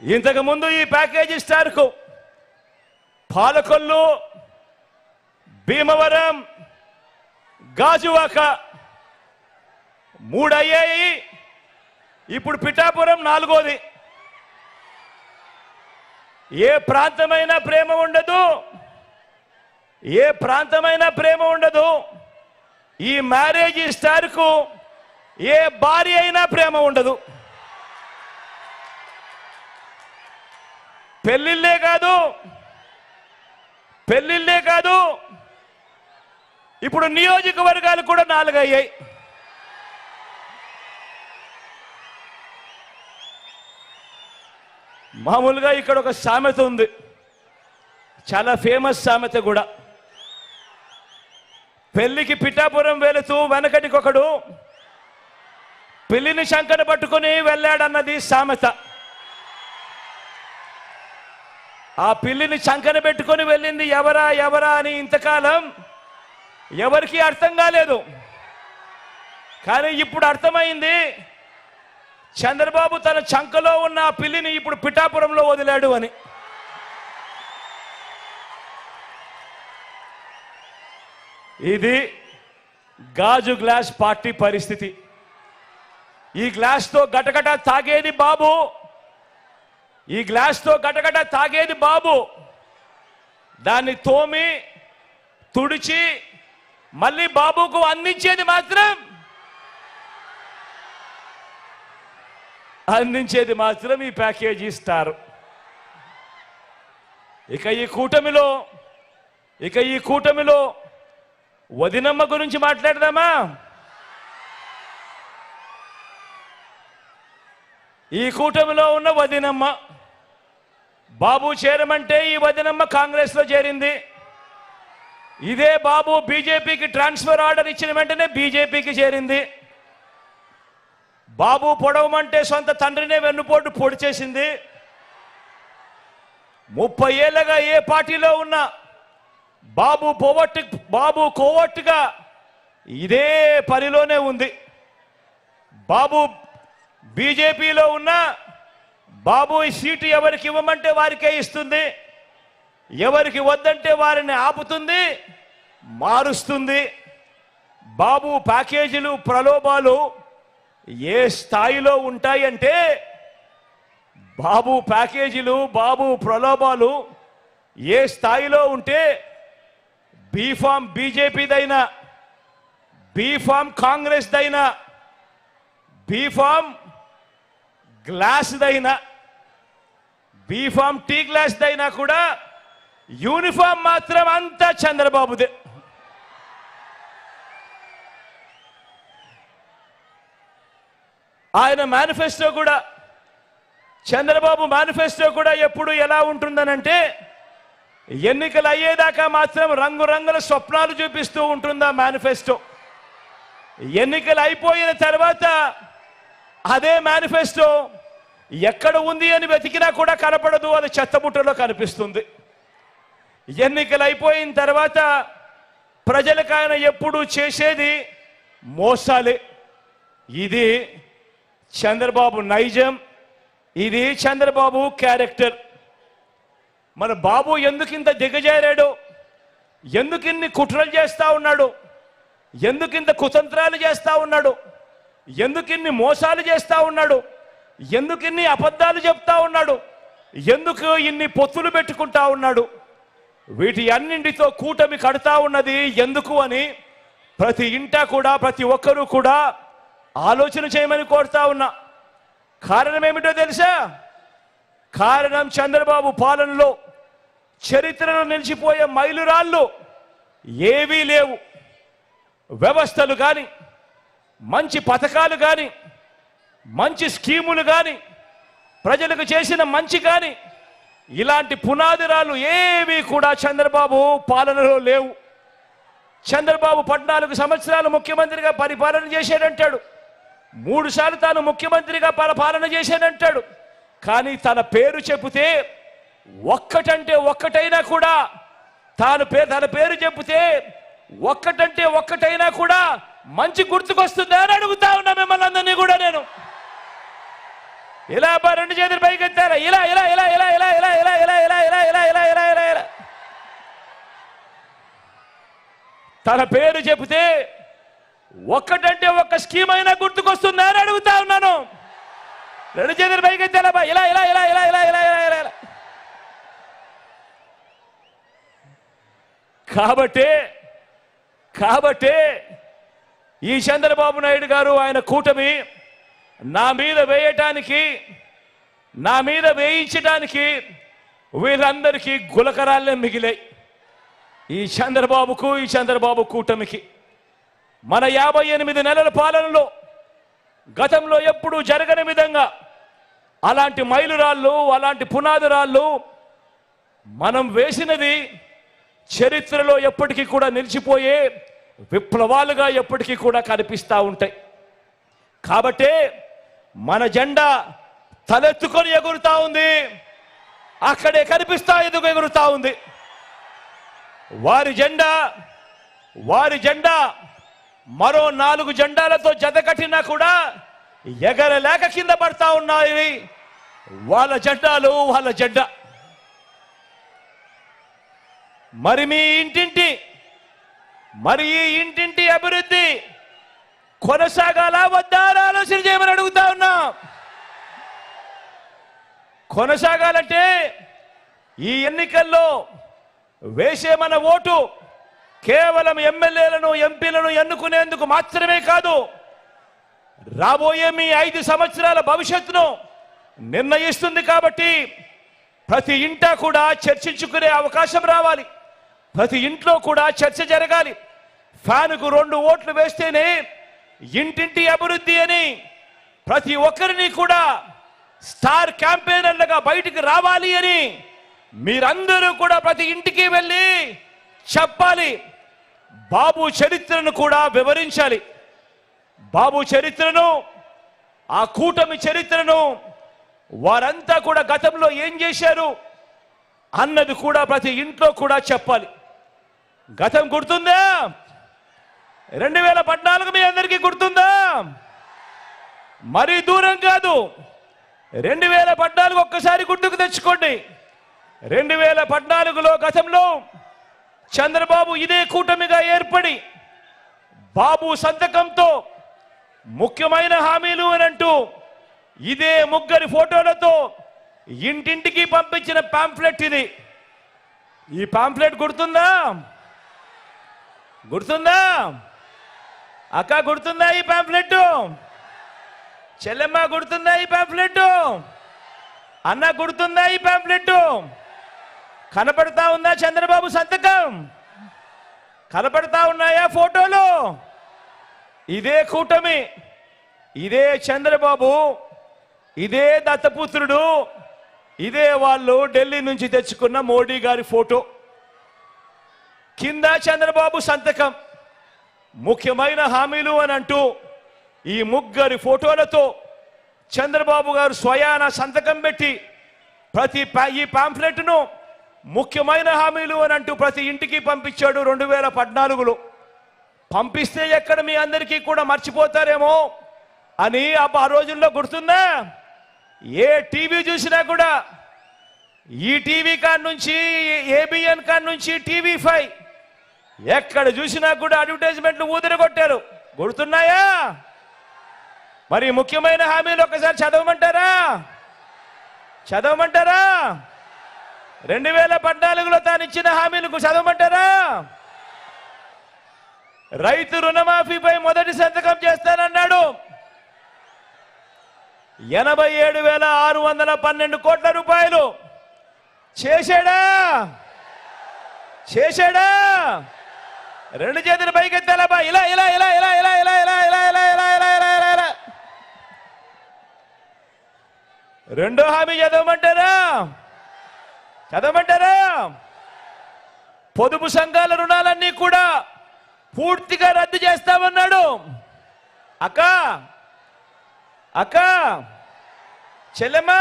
ఇంతకుముందు ఈ ప్యాకేజీ స్టార్కు పాలకొల్లు, భీమవరం, గాజువాక 3 అయ్యాయి. ఇప్పుడు పిఠాపురం 4వది. ఏ ప్రాంతమైనా ప్రేమ ఉండదు. ఈ మ్యారేజీ స్టార్కు ఏ భార్య అయినా ప్రేమ ఉండదు. పెళ్ళిళ్ళే కాదు, ఇప్పుడు నియోజకవర్గాలు కూడా 4 అయ్యాయి. మామూలుగా ఇక్కడ ఒక సామెత ఉంది, చాలా ఫేమస్ సామెత కూడా. పెళ్లికి పిఠాపురం వెళుతూ వెనకటికొకడు పెళ్లిని శంకర పట్టుకుని వెళ్ళాడన్నది సామెత. ఆ పిల్లిని చంకన పెట్టుకొని వెళ్ళింది ఎవరా ఎవరా అని ఇంతకాలం ఎవరికి అర్థం కాలేదు. కానీ ఇప్పుడు అర్థమైంది, చంద్రబాబు తన చంకలో ఉన్న ఆ పిల్లిని ఇప్పుడు పిఠాపురంలో వదిలాడు అని. ఇది గాజు గ్లాస్ పార్టీ పరిస్థితి. ఈ గ్లాస్తో గటగట తాగేది బాబు, ఈ గ్లాస్తో గటగట తాగేది బాబు. దాన్ని తోమి తుడిచి మళ్ళీ బాబుకు అందించేది మాత్రం ఈ ప్యాకేజీ స్టార్. ఇక ఈ కూటమిలో వదినమ్మ గురించి మాట్లాడదామా? ఈ కూటమిలో ఉన్న వదినమ్మ, బాబు చేరమంటే ఈ వదినమ్మ కాంగ్రెస్లో చేరింది. ఇదే బాబు బీజేపీకి ట్రాన్స్ఫర్ ఆర్డర్ ఇచ్చిన వెంటనే బీజేపీకి చేరింది. బాబు పొడవమంటే సొంత తండ్రినే వెన్నుపోటు పొడి చేసింది. 30 ఏళ్ళగా ఏ పార్టీలో ఉన్నా బాబు కోవట్టుగా ఇదే పనిలోనే ఉంది. బాబు బీజేపీలో ఉన్న బాబు ఈ సీటు ఎవరికి ఇవ్వమంటే వారికే ఇస్తుంది, ఎవరికి వద్దంటే వారిని ఆపుతుంది, మారుస్తుంది. బాబు ప్యాకేజీలు ప్రలోభాలు ఏ స్థాయిలో ఉంటాయంటే, బాబు ప్యాకేజీలు బాబు ప్రలోభాలు ఏ స్థాయిలో ఉంటే, బీఫామ్ బీజేపీదైనా, బీఫామ్ కాంగ్రెస్దైనా, బీఫామ్ గ్లాస్దైనా, బీఫామ్ టీ గ్లాస్దైనా కూడా యూనిఫామ్ మాత్రం అంతా చంద్రబాబుదే. ఆయన మేనిఫెస్టో కూడా, చంద్రబాబు మేనిఫెస్టో కూడా ఎప్పుడు ఎలా ఉంటుందనంటే, ఎన్నికలు అయ్యేదాకా మాత్రం రంగురంగుల స్వప్నాలు చూపిస్తూ ఉంటుందా మేనిఫెస్టో. ఎన్నికలు అయిపోయిన తర్వాత అదే మేనిఫెస్టో ఎక్కడ ఉంది అని వెతికినా కూడా కనపడదు, అది చెత్తబుట్టలో కనిపిస్తుంది. ఎన్నికలు అయిపోయిన తర్వాత ప్రజలకు ఆయన ఎప్పుడు చేసేది మోసాలే. ఇది చంద్రబాబు నైజం, ఇది చంద్రబాబు క్యారెక్టర్. మన బాబు ఎందుకింత దిగజారాడు, ఎందుకిన్ని కుట్రలు చేస్తా ఉన్నాడు, ఎందుకింత కుతంత్రాలు చేస్తా ఉన్నాడు, ఎందుకిన్ని మోసాలు చేస్తా ఉన్నాడు, ఎందుకిన్ని అబద్ధాలు చెప్తా ఉన్నాడు, ఎందుకు ఇన్ని పొత్తులు పెట్టుకుంటా ఉన్నాడు, వీటి అన్నింటితో కూటమి కడతా ఉన్నది ఎందుకు అని ప్రతి ఇంటా కూడా ప్రతి ఒక్కరూ కూడా ఆలోచన చేయమని కోరుతా ఉన్నా. కారణం ఏమిటో తెలుసా? కారణం చంద్రబాబు పాలనలో చరిత్రలో నిలిచిపోయే మైలురాళ్ళు ఏవీ లేవు. వ్యవస్థలు కానీ, మంచి పథకాలు కానీ, మంచి స్కీములు కానీ, ప్రజలకు చేసిన మంచి కానీ, ఇలాంటి పునాదిరాలు ఏవి కూడా చంద్రబాబు పాలనలో లేవు. చంద్రబాబు 14 సంవత్సరాలు ముఖ్యమంత్రిగా పరిపాలన చేశాడంటాడు, 3 సార్లు తాను ముఖ్యమంత్రిగా పాలన చేశాడంటాడు. కానీ తన పేరు చెబితే ఒక్కటంటే ఒక్కటైనా కూడా, తన పేరు చెబితే ఒక్కటంటే ఒక్కటైనా కూడా మంచి గుర్తుకొస్తుందా అని అడుగుతా ఉన్నా మిమ్మల్ని అందరినీ కూడా నేను. ఇలా 2 చేతులు పైకెత్తారా, ఇలా ఇలా ఇలా ఇలా ఇలా ఇలా ఇలా ఇలా ఇలా ఇలా ఇలా ఇలా ఇలా ఇలా ఇలా తన పేరు చెబితే ఒక్కటంటే ఒక్క స్కీమ్ అయినా గుర్తుకొస్తుందా అని అడుగుతా ఉన్నాను. 2 చేతులు పైకెత్తారా, ఇలా ఇలా ఇలా ఇలా ఇలా ఇలా ఇలా ఇలా ఇలా. కాబట్టే ఈ చంద్రబాబు నాయుడు గారు, ఆయన కూటమి నా మీద వేయించడానికి వీళ్ళందరికీ గులకరాళ్ళే మిగిలాయి. ఈ చంద్రబాబుకు, ఈ చంద్రబాబు కూటమికి మన 58 నెలల పాలనలో గతంలో ఎప్పుడూ జరగని విధంగా అలాంటి మైలురాళ్ళు, అలాంటి పునాదిరాళ్ళు మనం వేసినది చరిత్రలో ఎప్పటికీ కూడా నిలిచిపోయే విప్లవాలుగా ఎప్పటికీ కూడా కనిపిస్తూ ఉంటాయి. కాబట్టే మన జెండా తలెత్తుకొని ఎగురుతా ఉంది. అక్కడే కనిపిస్తా ఎగురుతా ఉంది. వారి జెండా మరో 4 జెండాలతో జత కట్టినా కూడా ఎగరలేక కింద పడతా ఉన్నాయి. వాళ్ళ జెండా. మరి ఈ ఇంటింటి అభివృద్ధి కొనసాగాల వద్దా ఆలోచన చేయమని అడుగుతా ఉన్నా. కొనసాగాలంటే ఈ ఎన్నికల్లో వేసే మన ఓటు కేవలం ఎమ్మెల్యేలను ఎంపీలను ఎన్నుకునేందుకు మాత్రమే కాదు, రాబోయే మీ 5 సంవత్సరాల భవిష్యత్తును నిర్ణయిస్తుంది. కాబట్టి ప్రతి ఇంటా కూడా చర్చించుకునే అవకాశం రావాలి. ప్రతి ఇంట్లో కూడా చర్చ జరగాలి. ఫ్యాన్కు 2 ఓట్లు వేస్తేనే ఇంటింటి అభివృద్ధి అని ప్రతి ఒక్కరిని కూడా స్టార్ క్యాంపెయినర్లుగా బయటికి రావాలి అని మీరందరూ కూడా ప్రతి ఇంటికి వెళ్ళి చెప్పాలి. బాబు చరిత్రను కూడా వివరించాలి. బాబు చరిత్రను, ఆ కూటమి చరిత్రను, వారంతా కూడా గతంలో ఏం చేశారు అన్నది కూడా ప్రతి ఇంట్లో కూడా చెప్పాలి. గతం గుర్తుందా? 2014 మీ అందరికీ గుర్తుందా? మరీ దూరం కాదు. 2014 ఒక్కసారి గుర్తుకు తెచ్చుకోండి. 2014లో గతంలో చంద్రబాబు ఇదే కూటమిగా ఏర్పడి బాబు సంతకంతో ముఖ్యమైన హామీలు అనంటూ ఇదే 3 ఫోటోలతో ఇంటింటికి పంపించిన పాంఫ్లెట్ ఇది. ఈ పాంఫ్లెట్ గుర్తుందా? అక్క గుర్తుందా ఈ పాంఫ్లెట్? చెల్లెమ్మ గుర్తుందా ఈ పాంఫ్లెట్? అన్న గుర్తుందా ఈ పాంఫ్లెట్? కనపడతా ఉందా చంద్రబాబు సంతకం? కనపడతా ఉన్నాయా ఫోటోలు? ఇదే కూటమి, ఇదే చంద్రబాబు, ఇదే దత్తపుత్రుడు, ఇదే వాళ్ళు ఢిల్లీ నుంచి తెచ్చుకున్న మోడీ గారి ఫోటో. కింద చంద్రబాబు సంతకం, ముఖ్యమైన హామీలు అని అంటూ ఈ 3 ఫోటోలతో చంద్రబాబు గారు స్వయాన సంతకం పెట్టి ఈ పాంఫ్లెట్ను ముఖ్యమైన హామీలు అని అంటూ ప్రతి ఇంటికి పంపించాడు 2014లో. పంపిస్తే ఎక్కడ మీ అందరికీ కూడా మర్చిపోతారేమో అని ఆ రోజుల్లో గుర్తుందా? ఏ టీవీ చూసినా కూడా ఈ టీవీ కాడ నుంచి ఏబిఎన్ కాడ నుంచి TV5 ఎక్కడ చూసినా కూడా అడ్వర్టైజ్మెంట్లు ఊదరగొట్టారు. గుర్తున్నాయా? మరి ముఖ్యమైన హామీలు ఒకసారి చదవమంటారా? 2014లో తాను ఇచ్చిన హామీలకు చదవమంటారా? రైతు రుణమాఫీపై మొదటి సంతకం చేస్తానన్నాడు. 87,612 కోట్ల రూపాయలు చేశాడా? 2 చేతులు పైకెత్తాలబ్బా. ఇలా రెండో హామీ చదవమంటారా? పొదుపు సంఘాల రుణాలన్నీ కూడా పూర్తిగా రద్దు చేస్తామన్నాడు. అక్క చెల్లెమ్మ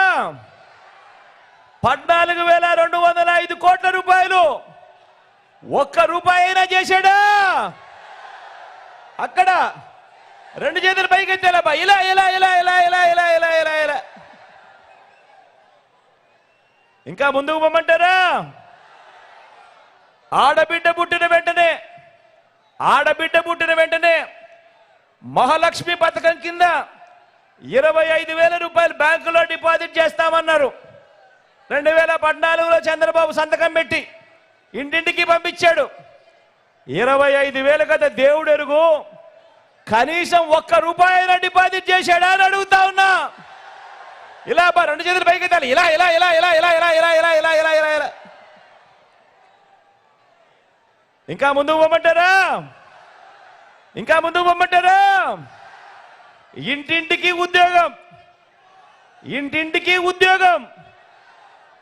14,205 కోట్ల రూపాయలు ఒక్క రూపాయి అయినా చేశాడా? అక్కడ 2 చేతులు పైకెత్తాలబ్బా. ఇలా ఇంకా ముందుకు పొమ్మంటారా? ఆడబిడ్డ పుట్టిన వెంటనే మహాలక్ష్మి పథకం కింద 25,000 రూపాయలు బ్యాంకులో డిపాజిట్ చేస్తామన్నారు. 2014లో చంద్రబాబు సంతకం పెట్టి ఇంటింటికి పంపించాడు. 25,000 కదా దేవుడు ఎరుగు, కనీసం ఒక్క రూపాయి అయినా డిపాజిట్ చేశాడా అని అడుగుతా ఉన్నా. ఇలా 2 చేతులు పైకెత్తాలి. ఇలా ఇంకా ముందుకు పొమ్మంటారా? ఇంటింటికి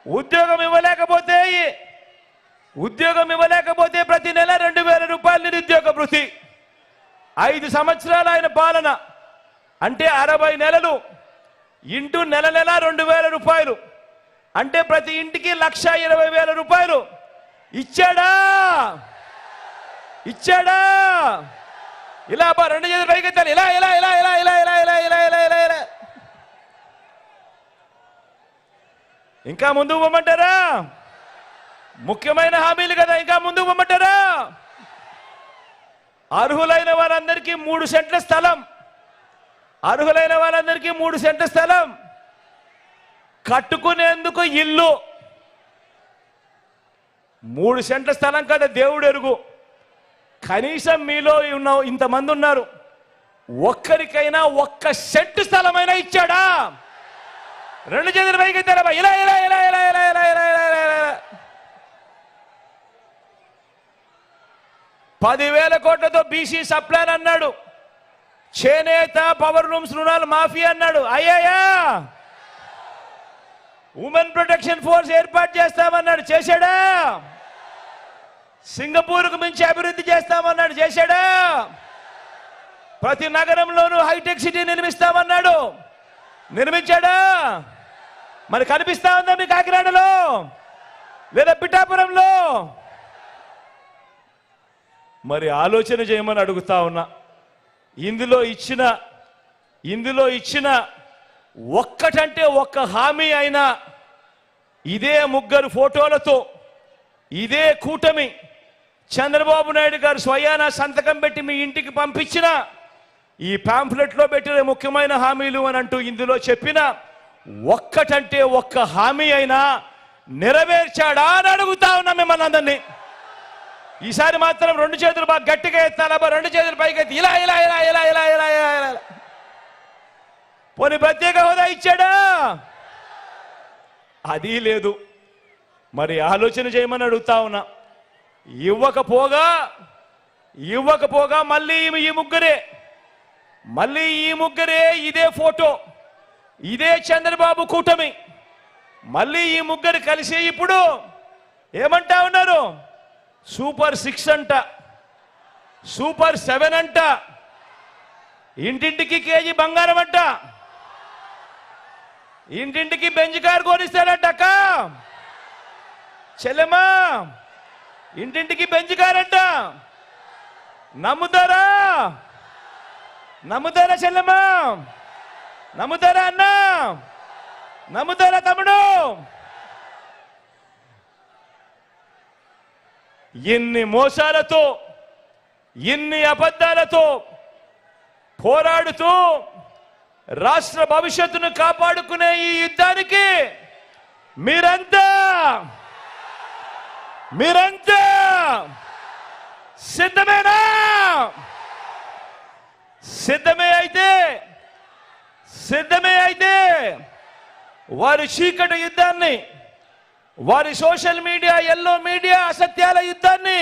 ఉద్యోగం ఇవ్వలేకపోతే ప్రతి నెల 2,000 రూపాయలు నిరుద్యోగ భృతి. 5 సంవత్సరాలు ఆయన పాలన అంటే 60 నెలలు ఇంటూ నెల 2,000 రూపాయలు అంటే ప్రతి ఇంటికి 1,20,000 రూపాయలు ఇచ్చాడా? ఇచ్చాడా? ఇలా రెండు చేతులు పైకెత్తాలి, ఇలా ఇలా ఇలా ఇలా ఇలా ఇలా ఇలా ఇలా ఇలా ఇలా ఇలా. ఇంకా ముందుకు పోమంటారా? ముఖ్యమైన హామీలు కదా, ఇంకా ముందుకు పోమంటారా? అర్హులైన వారందరికీ 3 సెంట్ల స్థలం, అర్హులైన వారందరికీ 3 సెంట్ల స్థలం, కట్టుకునేందుకు ఇల్లు. 3 సెంట్ల స్థలం కదా దేవుడు ఎరుగు. కనీసం మీలో ఇంతమంది ఉన్నారు, ఒక్కరికైనా 1 సెంటు స్థలమైనా ఇచ్చాడా? రెండు చేతులు పైకి తెరవా, ఇలా ఇలా ఇలా ఇలా ఇలా ఇలా ఇలా ఇలా ఇలా. 10,000 కోట్లతో బీసీ సప్లాన్ అన్నాడు, చేనేత పవర్ లూమ్స్ రుణాలు మాఫీ అన్నాడు. అయ్యాయా? ఉమెన్ ప్రొటెక్షన్ ఫోర్స్ ఏర్పాటు చేస్తామన్నాడు, చేశాడా? సింగపూర్కు మించి అభివృద్ధి చేస్తామన్నాడు, చేశాడా? ప్రతి నగరంలోనూ హైటెక్ సిటీ నిర్మిస్తామన్నాడు, నిర్మించాడా? మరి కనిపిస్తా ఉందా మీ కాకినాడలో లేదా పిఠాపురంలో? మరి ఆలోచన చేయమని అడుగుతా ఉన్నా. ఇందులో ఇచ్చిన ఒక్కటంటే ఒక్క హామీ అయినా ఇదే 3 ఫోటోలతో, ఇదే కూటమి చంద్రబాబు నాయుడు గారు స్వయాన సంతకం పెట్టి మీ ఇంటికి పంపించిన ఈ పాంఫ్లెట్లో పెట్టిన ముఖ్యమైన హామీలు అని అంటూ ఇందులో చెప్పిన ఒక్కటంటే ఒక్క హామీ అయినా నెరవేర్చాడా అని అడుగుతా ఉన్నా మిమ్మల్ని అందరినీ. ఈసారి మాత్రం 2 చేతులు బాగా గట్టిగా ఎత్తాలబ్బా, 2 చేతులు పైకి ఎత్తి ఇలా ఇలా ఇలా ఇలా ఇలా ఇలా ఇలా ఇలా. పోనీ ప్రత్యేక హోదా ఇచ్చాడా? అది లేదు. మరి ఆలోచన చేయమని అడుగుతా ఉన్నా. ఇవ్వకపోగా మళ్ళీ ఈ ముగ్గురే ఇదే ఫోటో, ఇదే చంద్రబాబు కూటమి, మళ్ళీ ఈ ముగ్గురు కలిసి ఇప్పుడు ఏమంటా ఉన్నారు? సూపర్ 6 అంట, సూపర్ 7 అంట, ఇంటింటికి కేజీ బంగారం అంట, ఇంటింటికి బెంజ్ కారు కొనిస్తారంట. అక్క చెల్లెమ్మా, ఇంటింటికి బెంజ్ కారు అంట. నమ్ముతారా? నమ్ముతారా చెల్లెమ్మా? నమ్ముతారా అన్న? నమ్ముతారా తమ్ముడు? ఎన్ని మోసాలతో, ఎన్ని అబద్ధాలతో పోరాడుతూ రాష్ట్ర భవిష్యత్తును కాపాడుకునే ఈ యుద్ధానికి మీరంతా సిద్ధమేనా? సిద్ధమే అయితే వారి చీకటి యుద్ధాన్ని, వారి సోషల్ మీడియా, ఎల్లో మీడియా అసత్యాల యుద్ధాన్ని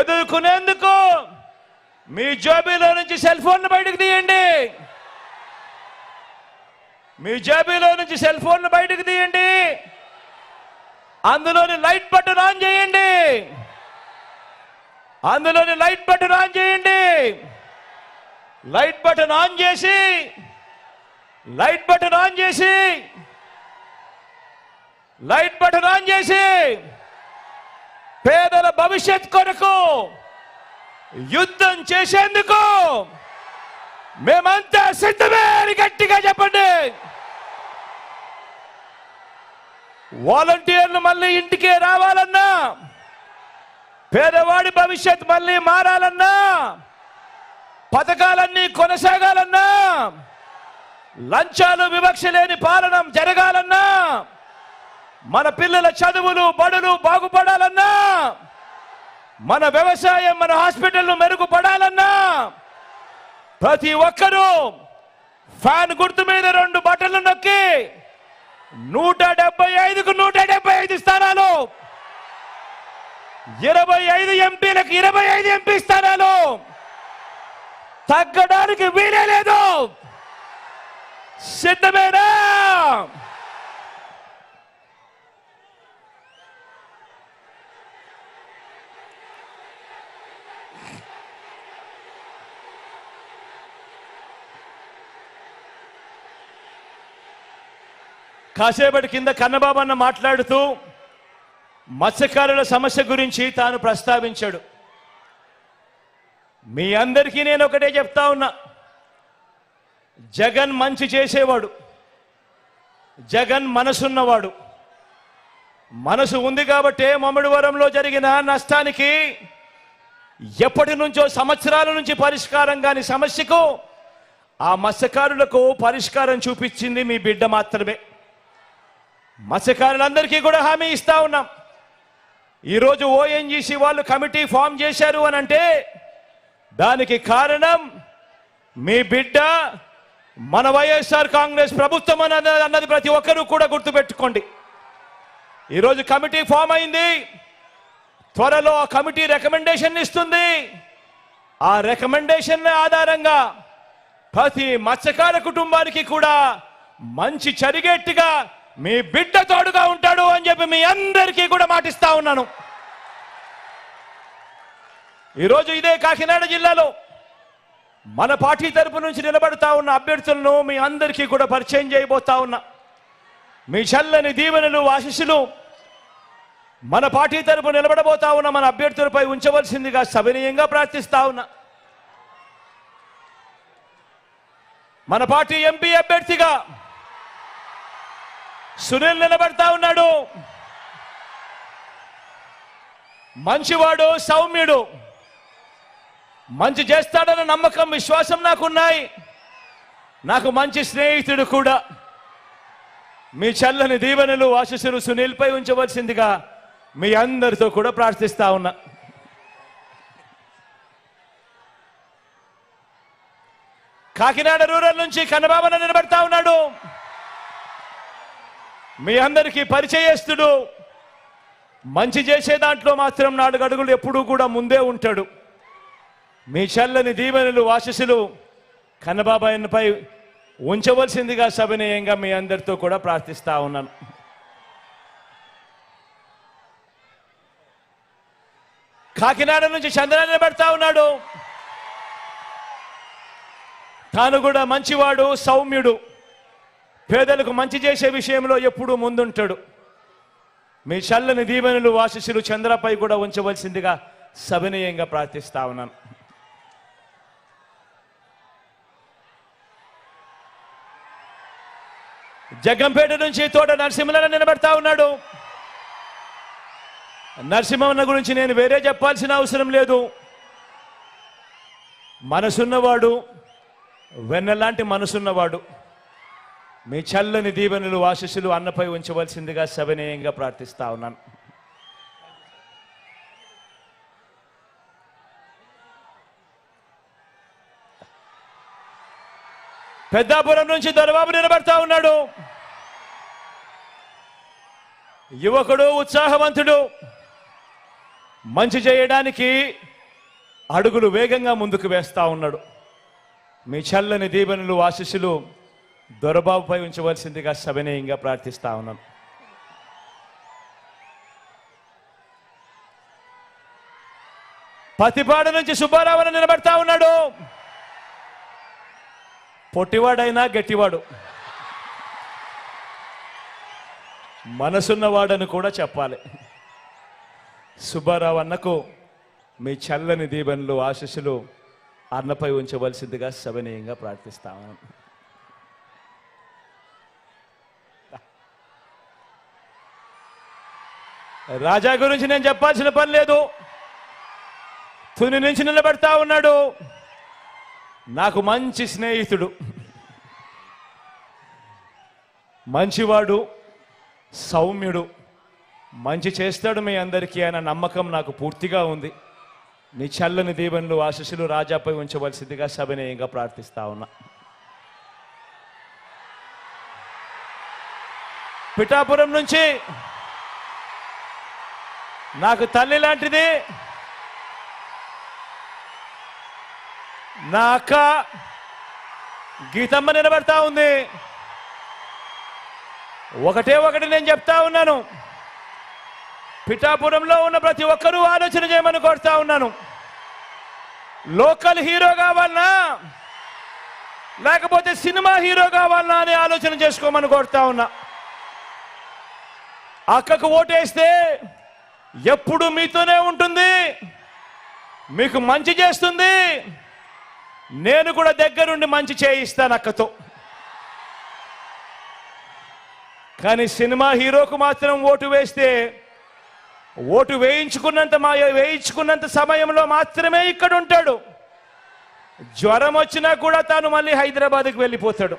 ఎదుర్కొనేందుకు మీ జేబులో నుంచి సెల్ ఫోన్లు బయటకు తీయండి. మీ జేబులో నుంచి సెల్ ఫోన్లు బయటకు తీయండి. అందులోని లైట్ బటన్ ఆన్ చేయండి. లైట్ బటన్ ఆన్ చేసి పేదల భవిష్యత్ కొరకు యుద్ధం చేసేందుకు మేమంతా సిద్ధమే అని గట్టిగా చెప్పండి. వాలంటీర్లు మళ్ళీ ఇంటికే రావాలన్నా, పేదవాడి భవిష్యత్ మళ్ళీ మారాలన్నా, పథకాలన్నీ కొనసాగాలన్నా, లంచాలు వివక్ష లేని పాలన జరగాలన్నా, మన పిల్లల చదువులు బడులు బాగుపడాలన్నా, మన వ్యవసాయం, మన హాస్పిటల్ మెరుగుపడాలన్నా ప్రతి ఒక్కరూ ఫ్యాన్ గుర్తు మీద 2 బటన్లు నొక్కి 175కు 175 స్థానాలు, 25 ఎంపీలకు 25 ఎంపీ స్థానాలు, తగ్గడానికి వీలే లేదు. సిద్ధమేనా? కాసేపటి కింద కన్నబాబు అన్న మాట్లాడుతూ మత్స్యకారుల సమస్య గురించి తాను ప్రస్తావించాడు. మీ అందరికీ నేను ఒకటే చెప్తా ఉన్నా, జగన్ మంచి చేసేవాడు, జగన్ మనసున్నవాడు. మనసు ఉంది కాబట్టే మమ్మడివరంలో జరిగిన నష్టానికి ఎప్పటి నుంచో సంవత్సరాల నుంచి పరిష్కారం కాని సమస్యకు ఆ మత్స్యకారులకు పరిష్కారం చూపించింది మీ బిడ్డ మాత్రమే. మత్స్యకారులందరికీ కూడా హామీ ఇస్తా ఉన్నాం. ఈరోజు ఓఎన్జీసీ వాళ్ళు కమిటీ ఫామ్ చేశారు అని అంటే దానికి కారణం మీ బిడ్డ, మన వైఎస్ఆర్ కాంగ్రెస్ ప్రభుత్వం అన్నది ప్రతి ఒక్కరూ కూడా గుర్తుపెట్టుకోండి. ఈరోజు కమిటీ ఫామ్ అయింది, త్వరలో ఆ కమిటీ రికమెండేషన్ ఇస్తుంది. ఆ రికమెండేషన్ ఆధారంగా ప్రతి మత్స్యకార కుటుంబానికి కూడా మంచి జరిగేట్టుగా మీ బిడ్డ తోడుగా ఉంటాడు అని చెప్పి మీ అందరికీ కూడా మాటిస్తా ఉన్నాను. ఈరోజు ఇదే కాకినాడ జిల్లాలో మన పార్టీ తరపు నుంచి నిలబడతా ఉన్న అభ్యర్థులను మీ అందరికీ కూడా పరిచయం చేయబోతా ఉన్నా. మీ చల్లని దీవెనలు ఆశీస్సులు మన పార్టీ తరపు నిలబడబోతా ఉన్న మన అభ్యర్థులపై ఉంచవలసిందిగా సవినయంగా ప్రార్థిస్తా ఉన్నా. మన పార్టీ ఎంపీ అభ్యర్థిగా సునీల్ నిలబడతా ఉన్నాడు. మంచివాడు, సౌమ్యుడు, మంచి చేస్తాడన్న నమ్మకం, విశ్వాసం నాకున్నాయి. నాకు మంచి స్నేహితుడు కూడా. మీ చల్లని దీవెనలు ఆశీస్సులు సునీల్పై ఉంచవలసిందిగా మీ అందరితో కూడా ప్రార్థిస్తా ఉన్నా. కాకినాడ రూరల్ నుంచి కన్నబాబున నిలబడతా ఉన్నాడు. మీ అందరికీ పరిచయస్తుడు. మంచి చేసే దాంట్లో మాత్రం 4 అడుగులు ఎప్పుడూ కూడా ముందే ఉంటాడు. మీ చల్లని దీవెనలు ఆశీస్సులు కన్నబాబాయన్పై ఉంచవలసిందిగా సవినయంగా మీ అందరితో కూడా ప్రార్థిస్తా ఉన్నాను. కాకినాడ నుంచి చంద్ర నిలబడతా ఉన్నాడు. తాను కూడా మంచివాడు, సౌమ్యుడు, పేదలకు మంచి చేసే విషయంలో ఎప్పుడూ ముందుంటాడు. మీ చల్లని దీవెనలు ఆశీస్సులు చంద్రపై కూడా ఉంచవలసిందిగా సవినయంగా ప్రార్థిస్తా ఉన్నాను. జగ్గంపేట నుంచి తోట నరసింహన్న నిలబడతా ఉన్నాడు. నరసింహన్న గురించి నేను వేరే చెప్పాల్సిన అవసరం లేదు. మనసున్నవాడు, వెన్నెలాంటి మనసున్నవాడు. మీ చల్లని దీవెనలు ఆశీస్సులు అన్నపై ఉంచవలసిందిగా సవినయంగా ప్రార్థిస్తా ఉన్నాను. పెద్దాపురం నుంచి దొరబాబు నిలబడతా ఉన్నాడు. యువకుడు, ఉత్సాహవంతుడు, మంచి చేయడానికి అడుగులు వేగంగా ముందుకు వేస్తా ఉన్నాడు. మీ చల్లని దీవెనలు ఆశీస్సులు దొరబాబుపై ఉంచవలసిందిగా సవినయంగా ప్రార్థిస్తా ఉన్నాను. పతిపాడు నుంచి సుబ్బారావు నిలబడతా ఉన్నాడు. పొట్టివాడైనా గట్టివాడు, మనసున్నవాడని కూడా చెప్పాలి. సుబ్బారావు అన్నకు మీ చల్లని దీవెనలు ఆశీస్సులు అన్నపై ఉంచవలసిందిగా సవినయంగా ప్రార్థిస్తాను. రాజా గురించి నేను చెప్పాల్సిన పని లేదు. తుని నుంచి నిలబడతా ఉన్నాడు. నాకు మంచి స్నేహితుడు, మంచివాడు, సౌమ్యుడు, మంచి చేస్తాడు మీ అందరికీ అన్న నమ్మకం నాకు పూర్తిగా ఉంది. మీ చల్లని దీవెనలు ఆశీస్సులు రాజాపై ఉంచవలసిందిగా సవినయంగా ప్రార్థిస్తా ఉన్నా. పిఠాపురం నుంచి నాకు తల్లి లాంటిది నా అక్క గీతమ్మ నిలబడతా ఉంది. ఒకటి నేను చెప్తా ఉన్నాను, పిఠాపురంలో ఉన్న ప్రతి ఒక్కరూ ఆలోచన చేయమని కోరుతా ఉన్నాను. లోకల్ హీరో కావాలనా లేకపోతే సినిమా హీరో కావాలనా అని ఆలోచన చేసుకోమని కోరుతా ఉన్నా. అక్కకు ఓటేస్తే ఎప్పుడు మీతోనే ఉంటుంది, మీకు మంచి చేస్తుంది. నేను కూడా దగ్గరుండి మంచి చేయిస్తాను అక్కతో. కానీ సినిమా హీరోకు మాత్రం ఓటు వేస్తే ఓటు వేయించుకున్నంత సమయంలో మాత్రమే ఇక్కడ ఉంటాడు. జ్వరం వచ్చినా కూడా తాను మళ్ళీ హైదరాబాద్కి వెళ్ళిపోతాడు.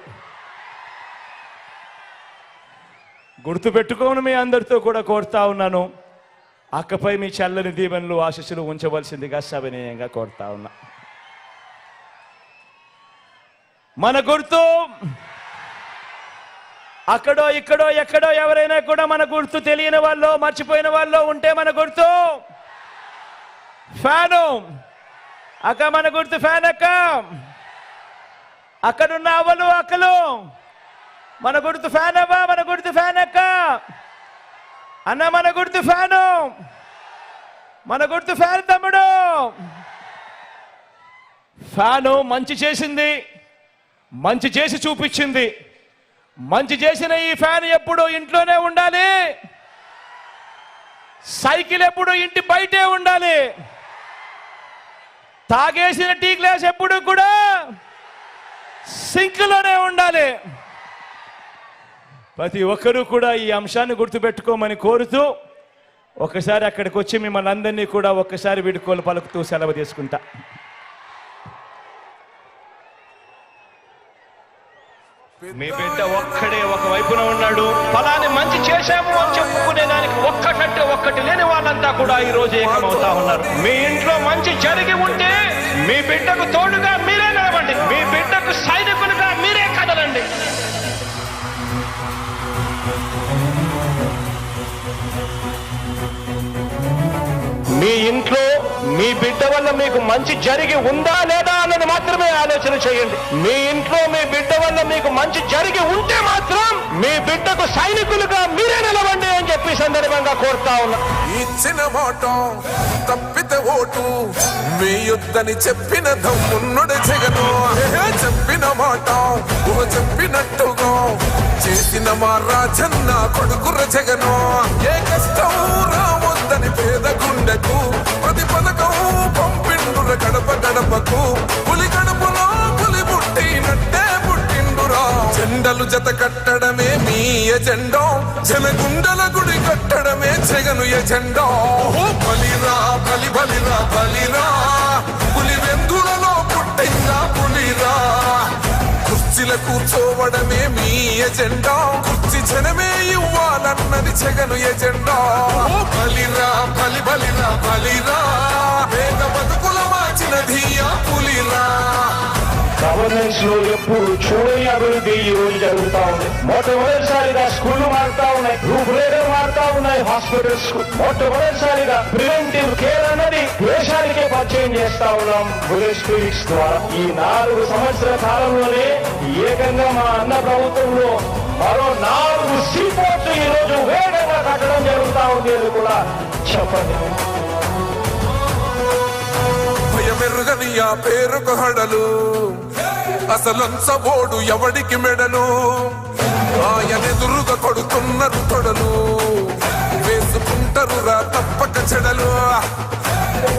గుర్తుపెట్టుకోను మీ అందరితో కూడా కోరుతా ఉన్నాను. అక్కపై మీ చల్లని దీవెనలు ఆశీస్సులు ఉంచవలసిందిగా సవినయంగా కోరుతా ఉన్నా. మన గుర్తు అక్కడో ఇక్కడో ఎక్కడో ఎవరైనా కూడా మన గుర్తు తెలియని వాళ్ళు మర్చిపోయిన వాళ్ళు ఉంటే మన గుర్తు ఫ్యాను. అక్క మన గుర్తు ఫ్యాన్. అక్క అక్కడున్న అవ్వలు అక్కలు మన గుర్తు ఫ్యాన్. అవ్వ మన గుర్తు ఫ్యాన్. అక్క అన్న మన గుర్తు ఫ్యాను. మన గుర్తు ఫ్యాన్ తమ్ముడు. ఫ్యాను మంచి చేసింది, మంచి చేసి చూపించింది. మంచి చేసిన ఈ ఫ్యాన్ ఎప్పుడు ఇంట్లోనే ఉండాలి, సైకిల్ ఎప్పుడు ఇంటి బయటే ఉండాలి, తాగేసిన టీ గ్లాస్ ఎప్పుడు కూడా సింక్లోనే ఉండాలి. ప్రతి ఒక్కరూ కూడా ఈ అంశాన్ని గుర్తుపెట్టుకోమని కోరుతూ ఒకసారి అక్కడికి వచ్చి మిమ్మల్ని అందరినీ కూడా ఒక్కసారి వీడుకోలు పలుకుతూ సెలవు తీసుకుంటా. మీ బిడ్డ ఒక్కడే ఒక వైపున ఉన్నాడు. ఫలాన్ని మంచి చేశాము అని చెప్పుకునే దానికి ఒక్కటంటే ఒక్కటి లేని వాళ్ళంతా కూడా ఈ రోజు ఏకమవుతా ఉన్నారు. మీ ఇంట్లో మంచి జరిగి ఉంటే మీ బిడ్డకు తోడుగా మీరే నిలవండి, మీ బిడ్డకు సైనికులుగా మీరే కదలండి. మీ ఇంట్లో మీ బిడ్డ వల్ల మీకు మంచి జరిగి ఉందా లేదా అన్నది మాత్రమే ఆలోచన చేయండి. మీ ఇంట్లో మీ బిడ్డ వల్ల మీకు మంచి జరిగి ఉంటే మాత్రం మీ బిడ్డకు సైనికులుగా మీరే నిలవండి అని చెప్పి సందర్భంగా కోరుతా ఉన్నా. ఇచ్చిన మాట తప్పితే ఓటు మీ యుద్ధని చెప్పిన దమ్మున్నడు జగను. చెప్పిన మాట చెప్పినట్టుగా చేసిన మా రాజన్న కొడుకుర జగను. ఏ కష్టం రావద్దని పేద గుండెకు ప్రతి పథకం పంపిండుర గడప గడపకు. పులి గడపలో పులి పుట్టినట్టే పుట్టిండురా. జెండలు జత కట్టడమే మీ ఎజెండా, జనగుండల గుడి కట్టడమే జగను ఎజెండా. బలిరా బలి బలిరా బలిరా, పులి వెందులలో పుట్టిందా పులిరా. కుర్చీల కూర్చోవడమే మీ ఎజెండా, కుర్చీ జనమే ఇవ్వాలన్నది జగను ఎజెండా. బలిరా బలి బలిరా బలిరా, పేద బతుకుల మార్చినది ఆ పులిరా. గవర్నెన్స్ లో ఎప్పుడు చూడని అభివృద్ధి ఈ రోజు జరుగుతా ఉంది. మొట్టమొదటిసారిగా స్కూళ్లు మారుతా ఉన్నాయి, రూపురేఖలు మారుతా ఉన్నాయి, హాస్పిటల్స్. మొట్టమొదటిసారిగా ప్రివెంటివ్ కేర్ అన్నది దేశానికే పరిచయం చేస్తా ఉన్నాం బుల్లెట్ క్లినిక్స్ ద్వారా. ఈ 4 సంవత్సరాల కాలంలోనే ఏకంగా మా అన్న ప్రభుత్వంలో మరో 4 సీపోర్ట్లు ఈ రోజు వేగంగా కట్టడం జరుగుతా ఉంది అని కూడా చెప్పండి. భయమెరుగని ఆ పేరుకు హడలు, అసలంచబోడు ఎవడికి మెడలు. ఆయనెదురుగా కొడుతున్నారు తొడలు, వేసుకుంటారు రా తప్పక చెడలు.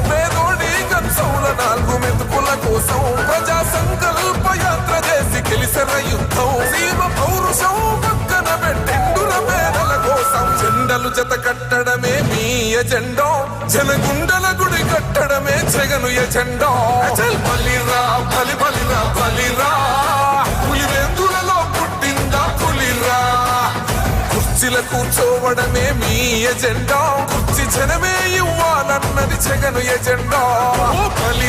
పేదోడి కంచౌల 4 మెతుకుల కోసం ప్రజా సంకల్ప యాత్ర చేసి గెలిసిన యుద్ధం. సీమ పౌరుషం పక్కన పెట్టిండుర పేదల కోసం. జెండలు జత కట్టడమే మీ ఎజెండా, జనగుండల గుడి కట్టడమే జగను ఎజెండా. బలిరా బలి బలిరా బలిరా, పులి వెందులలో పుట్టిందా పులిరా. కుర్చీల కూర్చోవడమే మీ ఎజెండా, కుర్చీ జనమే ఇవ్వాలన్నది జగను ఎజెండా. బలి